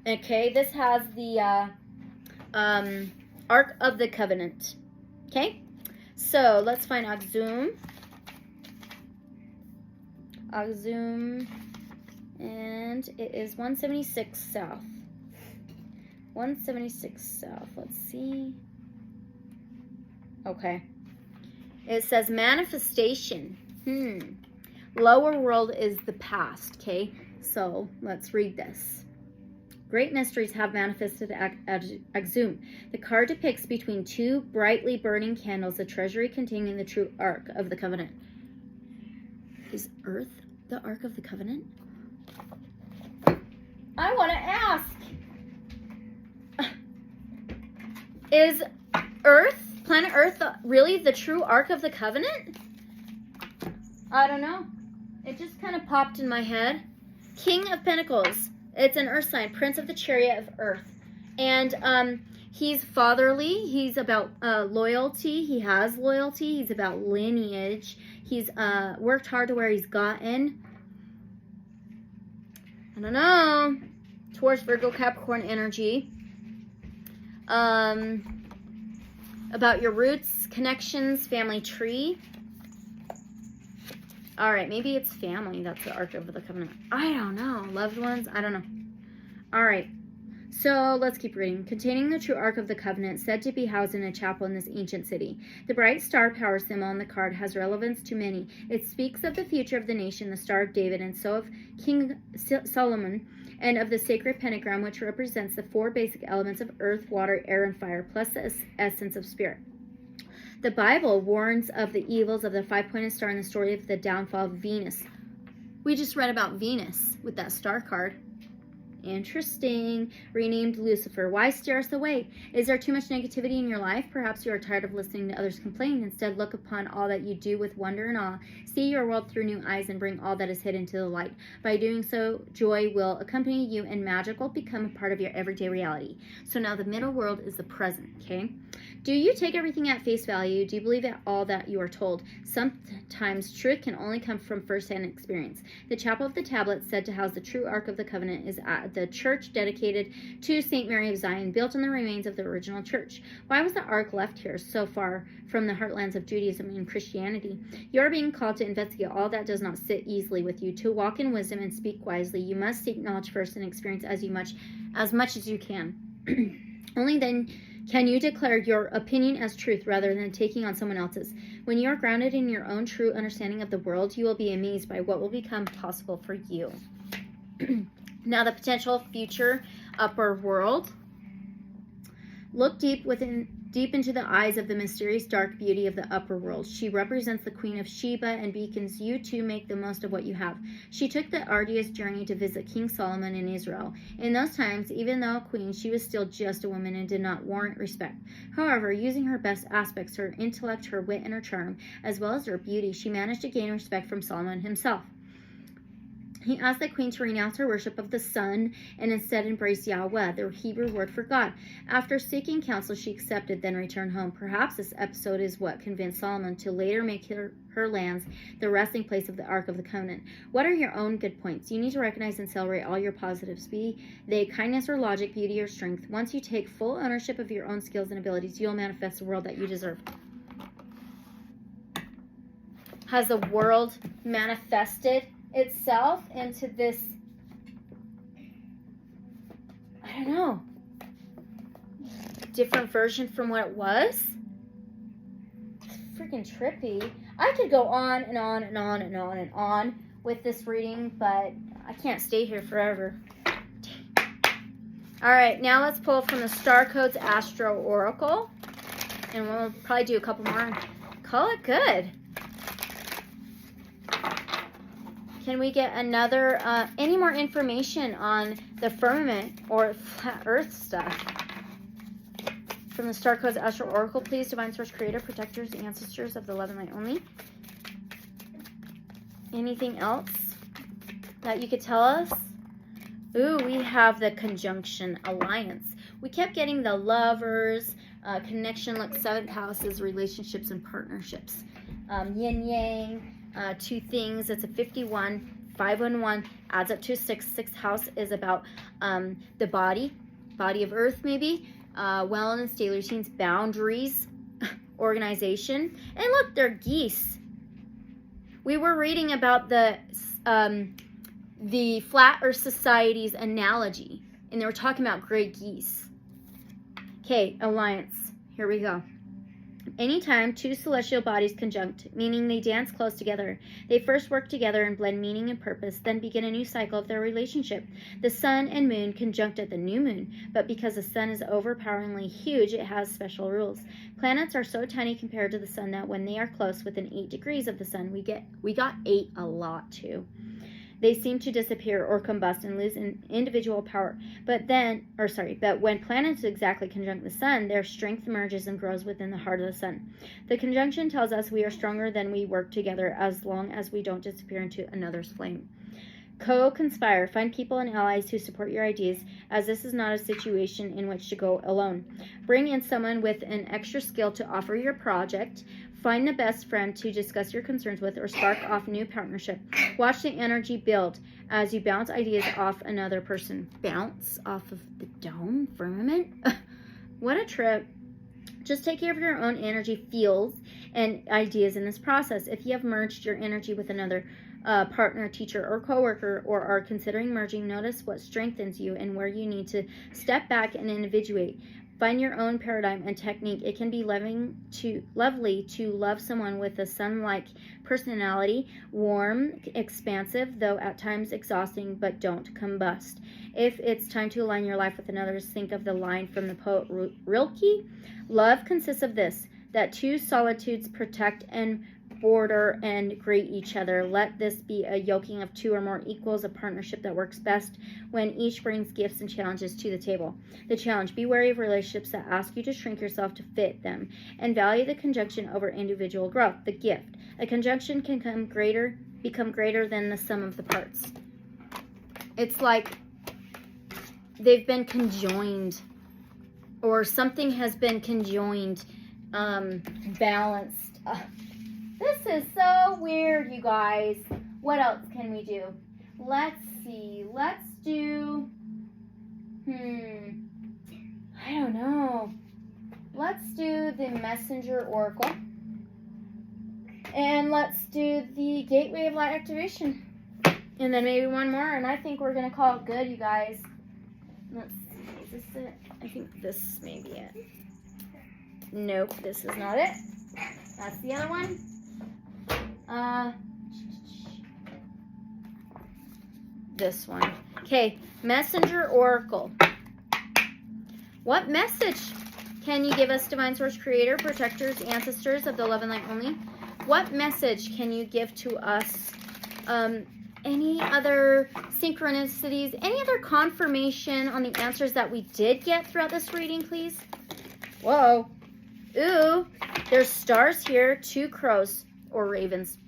Okay, this has the Ark of the Covenant. Okay, so let's find Axum. Axum, and it is 176 south. 176 south. Let's see. Okay. It says manifestation. Lower world is the past. Okay. So let's read this. Great mysteries have manifested at Axum. The card depicts between 2 brightly burning candles a treasury containing the true Ark of the Covenant. Is Earth the Ark of the Covenant? I want to ask. Is Earth, planet Earth, really the true Ark of the Covenant? I don't know. It just kind of popped in my head. King of Pentacles. It's an earth sign. Prince of the Chariot of Earth. And he's fatherly. He's about loyalty. He has loyalty. He's about lineage. He's worked hard to where he's gotten. I don't know. Taurus, Virgo, Capricorn energy. About your roots, connections, family tree. All right, maybe it's family. That's the Ark of the Covenant. I don't know. Loved ones? I don't know. All right. So let's keep reading. Containing the true Ark of the Covenant, said to be housed in a chapel in this ancient city. The bright star power symbol on the card has relevance to many. It speaks of the future of the nation, the Star of David, and so of King Solomon, and of the sacred pentagram, which represents the 4 basic elements of earth, water, air, and fire, plus the essence of spirit. The Bible warns of the evils of the 5-pointed star in the story of the downfall of Venus. We just read about Venus with that star card. Interesting. Renamed Lucifer. Why steer us away? Is there too much negativity in your life? Perhaps you are tired of listening to others complain. Instead, look upon all that you do with wonder and awe. See your world through new eyes and bring all that is hidden to the light. By doing so, joy will accompany you and magic will become a part of your everyday reality. So now the middle world is the present, okay? Do you take everything at face value? Do you believe all that you are told? Sometimes truth can only come from first-hand experience. The Chapel of the Tablet, said to house the true Ark of the Covenant, is at the church dedicated to St. Mary of Zion, built on the remains of the original church. Why was the Ark left here so far from the heartlands of Judaism and Christianity? You are being called to investigate all that does not sit easily with you. To walk in wisdom and speak wisely, you must seek knowledge first and experience as much as you can. Only then can you declare your opinion as truth rather than taking on someone else's. When you are grounded in your own true understanding of the world, you will be amazed by what will become possible for you. Now the potential future upper world. Look deep into the eyes of the mysterious dark beauty of the upper world. She represents the Queen of Sheba and beacons you to make the most of what you have. She took the arduous journey to visit King Solomon in Israel. In those times, even though a queen, she was still just a woman and did not warrant respect. However, using her best aspects, her intellect, her wit, and her charm, as well as her beauty, she managed to gain respect from Solomon himself. He asked the queen to renounce her worship of the sun and instead embrace Yahweh, the Hebrew word for God. After seeking counsel, she accepted, then returned home. Perhaps this episode is what convinced Solomon to later make her lands the resting place of the Ark of the Covenant. What are your own good points? You need to recognize and celebrate all your positives, be they kindness or logic, beauty or strength. Once you take full ownership of your own skills and abilities, you'll manifest the world that you deserve. Has the world manifested itself into this, I don't know, different version from what it was? Freaking trippy. I could go on and on and on and on and on with this reading, but I can't stay here forever. Alright, now let's pull from the Starcodes Astro Oracle, and we'll probably do a couple more and call it good. Can we get another, any more information on the firmament or flat earth stuff? From the Starcodes Astro Oracle, please, Divine Source Creator, Protectors, Ancestors of the Love and Light Only. Anything else that you could tell us? Ooh, we have the Conjunction Alliance. We kept getting the Lovers, Connection, look, 7th houses, relationships, and partnerships. Yin Yang. Two things. It's a 51. 511 adds up to 6. 6th house is about the body of earth, maybe. Wellness, daily routines, boundaries, organization. And look, they're geese. We were reading about the Flat Earth Society's analogy, and they were talking about gray geese. Okay, alliance. Here we go. Anytime two celestial bodies conjunct, meaning they dance close together, they first work together and blend meaning and purpose, then begin a new cycle of their relationship. The sun and moon conjunct at the new moon, but because the sun is overpoweringly huge, it has special rules. Planets are so tiny compared to the sun that when they are close within 8 degrees of the sun, we got 8 a lot too. They seem to disappear or combust and lose an individual power. But when planets exactly conjunct the sun, their strength emerges and grows within the heart of the sun. The conjunction tells us we are stronger than we work together as long as we don't disappear into another's flame. Co-conspire. Find people and allies who support your ideas, as this is not a situation in which to go alone. Bring in someone with an extra skill to offer your project. Find the best friend to discuss your concerns with or spark off new partnership. Watch the energy build as you bounce ideas off another person. Bounce off of the dome? Firmament? What a trip. Just take care of your own energy fields and ideas in this process. If you have merged your energy with another partner, teacher, or coworker, or are considering merging, notice what strengthens you and where you need to step back and individuate. Find your own paradigm and technique. It can be lovely to love someone with a sun-like personality, warm, expansive, though at times exhausting, but don't combust. If it's time to align your life with another's, think of the line from the poet Rilke. Love consists of this, that two solitudes protect and border and greet each other. Let this be a yoking of 2 or more equals, a partnership that works best when each brings gifts and challenges to the table. The challenge: be wary of relationships that ask you to shrink yourself to fit them, and value the conjunction over individual growth. The gift: a conjunction can become greater than the sum of the parts. It's like they've been conjoined, or something has been conjoined, balanced. This is so weird, you guys. What else can we do? Let's see. Let's do, I don't know. Let's do the Messenger Oracle. And let's do the Gateway of Light Activation. And then maybe one more, and I think we're going to call it good, you guys. Let's see. Is this it? I think this may be it. Nope, this is not it. That's the other one. This one. Okay, Messenger Oracle. What message can you give us, Divine Source Creator, protectors, ancestors of the love and light only? What message can you give to us? Any other synchronicities, any other confirmation on the answers that we did get throughout this reading, please? Whoa. Ooh, there's stars here, 2 crows or ravens.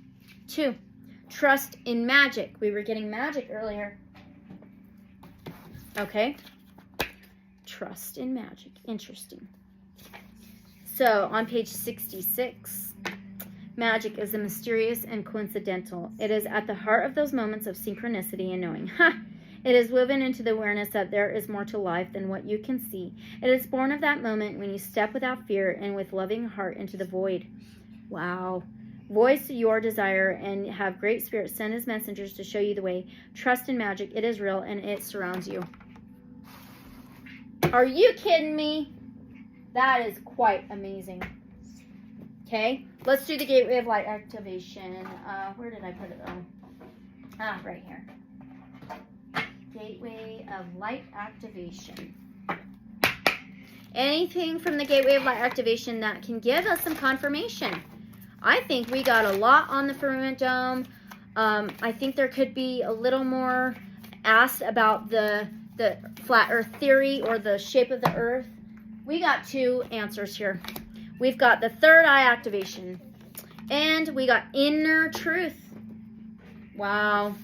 2, trust in magic. We were getting magic earlier. Okay. Trust in magic. Interesting. So on page 66, magic is the mysterious and coincidental. It is at the heart of those moments of synchronicity and knowing. Ha! It is woven into the awareness that there is more to life than what you can see. It is born of that moment when you step without fear and with loving heart into the void. Wow. Voice your desire and have great spirit send his messengers to show you the way. Trust in magic. It is real and it surrounds you. Are you kidding me? That is quite amazing. Okay, let's do the Gateway of Light Activation. Where did I put it though? Ah, right here. Gateway of Light Activation. Anything from the Gateway of Light Activation that can give us some confirmation. I think we got a lot on the Firmament Dome. I think there could be a little more asked about the flat earth theory or the shape of the earth. We got 2 answers here. We've got the third eye activation. And we got inner truth. Wow.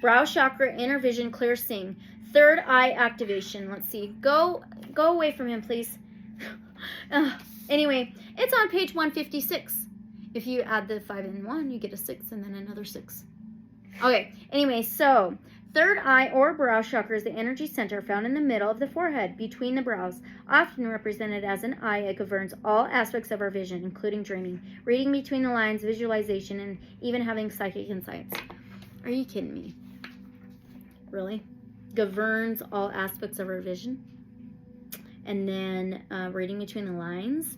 Brow chakra, inner vision, clear seeing. Third eye activation. Let's see. Go away from him, please. Anyway, it's on page 156. If you add the 5 and 1, you get a 6 and then another 6. Okay. Anyway, so third eye or brow chakra is the energy center found in the middle of the forehead, between the brows. Often represented as an eye, it governs all aspects of our vision, including dreaming, reading between the lines, visualization, and even having psychic insights. Are you kidding me? Really? Governs all aspects of our vision? And then reading between the lines?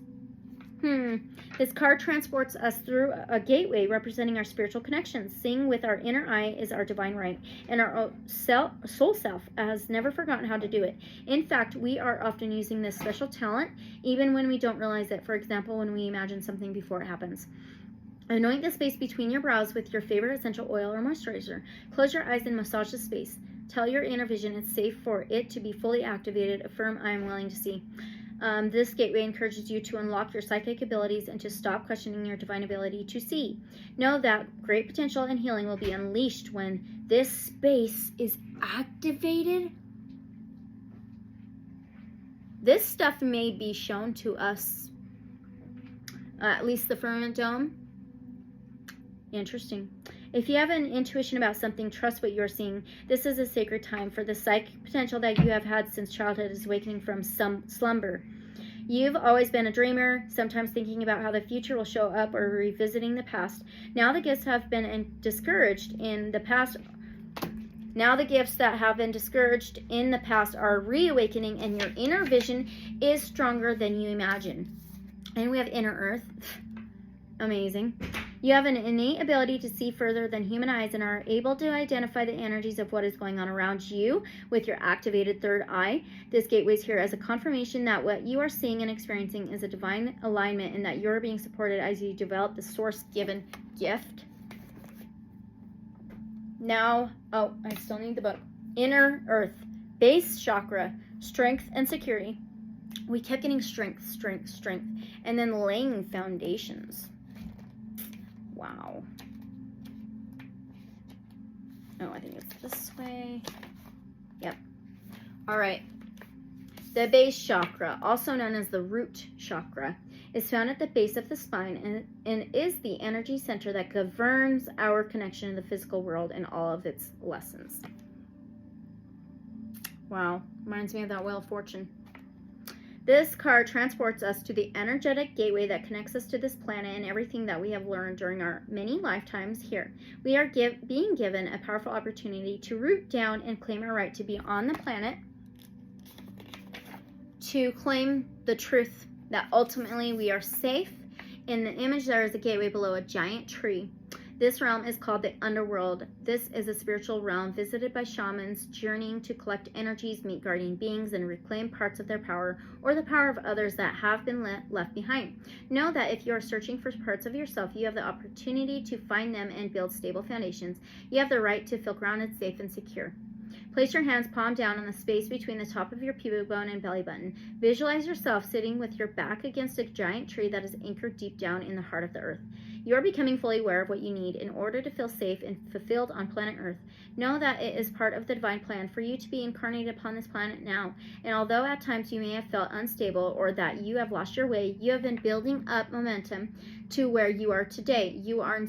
This card transports us through a gateway representing our spiritual connections. Seeing with our inner eye is our divine right, and our soul self has never forgotten how to do it. In fact, we are often using this special talent even when we don't realize it. For example, when we imagine something before it happens. Anoint the space between your brows with your favorite essential oil or moisturizer. Close your eyes and massage the space. Tell your inner vision it's safe for it to be fully activated. Affirm, I am willing to see. This gateway encourages you to unlock your psychic abilities and to stop questioning your divine ability to see. Know that great potential and healing will be unleashed when this space is activated. This stuff may be shown to us, at least the Firmament Dome. Interesting. If you have an intuition about something, trust what you're seeing. This is a sacred time for the psychic potential that you have had since childhood is awakening from some slumber. You've always been a dreamer, sometimes thinking about how the future will show up or revisiting the past. Now the gifts have been discouraged in the past. Now the gifts that have been discouraged in the past are reawakening, and your inner vision is stronger than you imagine. And we have inner earth. Amazing. You have an innate ability to see further than human eyes and are able to identify the energies of what is going on around you with your activated third eye. This gateway is here as a confirmation that what you are seeing and experiencing is a divine alignment and that you're being supported as you develop the source-given gift. Now, oh, I still need the book. Inner Earth, base chakra, strength and security. We kept getting strength, strength, strength, and then laying foundations. Wow. Oh, I think it's this way. Yep. All right. The base chakra, also known as the root chakra, is found at the base of the spine and is the energy center that governs our connection to the physical world and all of its lessons. Wow. Reminds me of that Wheel of Fortune. This card transports us to the energetic gateway that connects us to this planet and everything that we have learned during our many lifetimes here. We are being given a powerful opportunity to root down and claim our right to be on the planet, to claim the truth that ultimately we are safe. In the image, there is a gateway below a giant tree. This realm is called the underworld. This is a spiritual realm visited by shamans journeying to collect energies, meet guardian beings, and reclaim parts of their power or the power of others that have been left behind. Know that if you are searching for parts of yourself, you have the opportunity to find them and build stable foundations. You have the right to feel grounded, safe, and secure. Place your hands palm down on the space between the top of your pubic bone and belly button. Visualize yourself sitting with your back against a giant tree that is anchored deep down in the heart of the earth. You are becoming fully aware of what you need in order to feel safe and fulfilled on planet Earth. Know that it is part of the divine plan for you to be incarnated upon this planet now. And although at times you may have felt unstable or that you have lost your way, you have been building up momentum to where you are today. You are in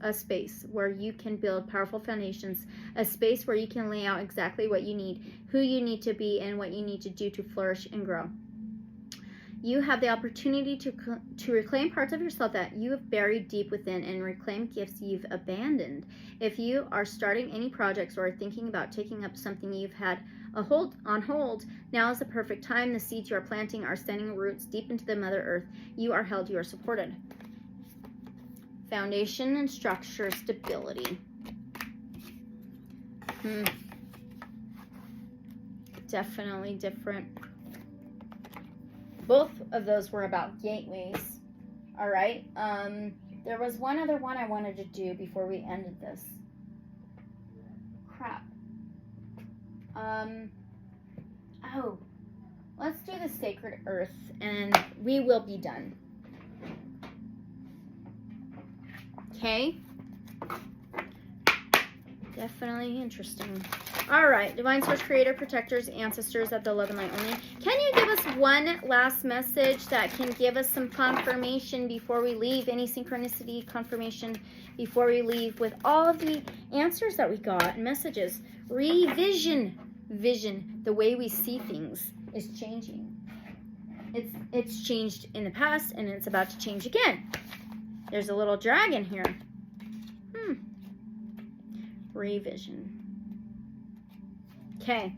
a space where you can build powerful foundations, a space where you can lay out exactly what you need, who you need to be, and what you need to do to flourish and grow. You have the opportunity to reclaim parts of yourself that you have buried deep within and reclaim gifts you've abandoned. If you are starting any projects or are thinking about taking up something you've had on hold, now is the perfect time. The seeds you are planting are sending roots deep into the Mother Earth. You are held, you are supported. Foundation and structure stability. Definitely different. Both of those were about gateways. All right. There was one other one I wanted to do before we ended this. Crap. Oh, let's do the Sacred Earth and we will be done. Okay. Definitely interesting. All right, Divine Source, Creator, Protectors, Ancestors of the Love and Light Only. Can you give us one last message that can give us some confirmation before we leave? Any synchronicity confirmation before we leave with all of the answers that we got and messages? Revision. Vision. The way we see things is changing. It's changed in the past and it's about to change again. There's a little dragon here. Revision. Okay.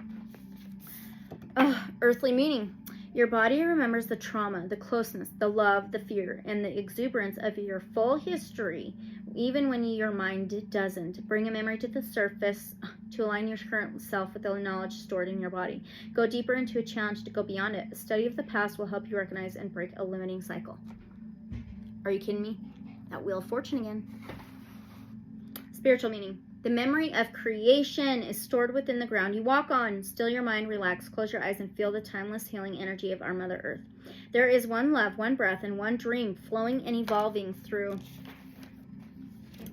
Earthly meaning. Your body remembers the trauma, the closeness, the love, the fear, and the exuberance of your full history, even when your mind doesn't. Bring a memory to the surface to align your current self with the knowledge stored in your body. Go deeper into a challenge to go beyond it. A study of the past will help you recognize and break a limiting cycle. Are you kidding me? That Wheel of Fortune again. Spiritual meaning. The memory of creation is stored within the ground you walk on. Still your mind, relax, close your eyes, and feel the timeless healing energy of our Mother Earth. There is one love, one breath, and one dream flowing and evolving through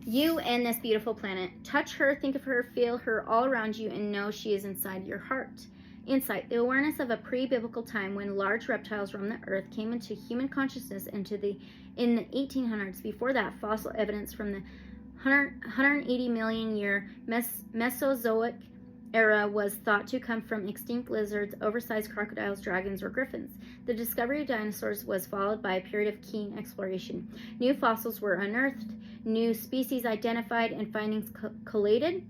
you and this beautiful planet. Touch her, think of her, feel her all around you, and know she is inside your heart. Insight. The awareness of a pre-biblical time when large reptiles roamed the earth came into human consciousness in the 1800s. Before that, fossil evidence from the 180 million year Mesozoic era was thought to come from extinct lizards, oversized crocodiles, dragons, or griffins. The discovery of dinosaurs was followed by a period of keen exploration. New fossils were unearthed, new species identified, and findings collated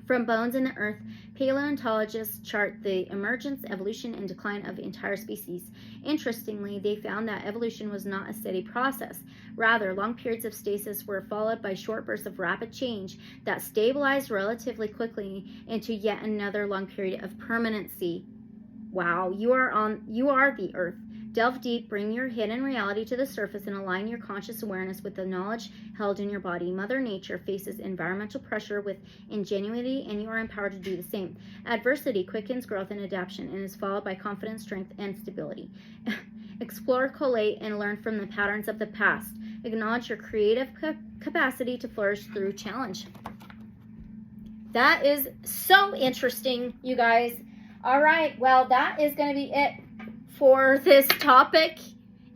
from bones in the earth Paleontologists chart the emergence, evolution, and decline of entire species. Interestingly, they found that evolution was not a steady process. Rather, long periods of stasis were followed by short bursts of rapid change that stabilized relatively quickly into yet another long period of permanency. Wow, you are the Earth. Delve deep, bring your hidden reality to the surface, and align your conscious awareness with the knowledge held in your body. Mother Nature faces environmental pressure with ingenuity, and you are empowered to do the same. Adversity quickens growth and adaptation, and is followed by confidence, strength, and stability. Explore, collate, and learn from the patterns of the past. Acknowledge your creative capacity to flourish through challenge. That is so interesting, you guys. All right, well, that is going to be it for this topic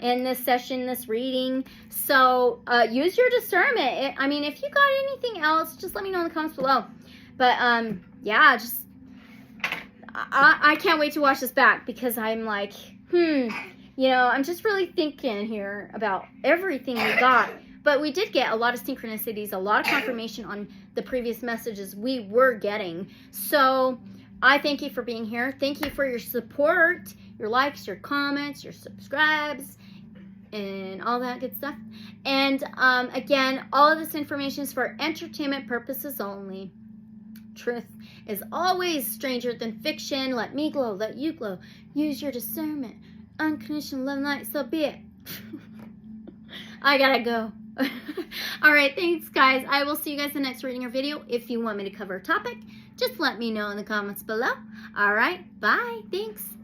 in this session, this reading. So use your discernment. I mean, if you got anything else, just let me know in the comments below. But yeah, just I can't wait to watch this back, because I'm like, you know, I'm just really thinking here about everything we got. But we did get a lot of synchronicities, a lot of confirmation on the previous messages we were getting. So I thank you for being here. Thank you for your support, your likes, your comments, your subscribes, and all that good stuff. And again, all of this information is for entertainment purposes only. Truth is always stranger than fiction. Let me glow, let you glow. Use your discernment. Unconditional love and light, so be it. I gotta go. All right, thanks, guys. I will see you guys in the next reading or video. If you want me to cover a topic, just let me know in the comments below. All right, bye. Thanks.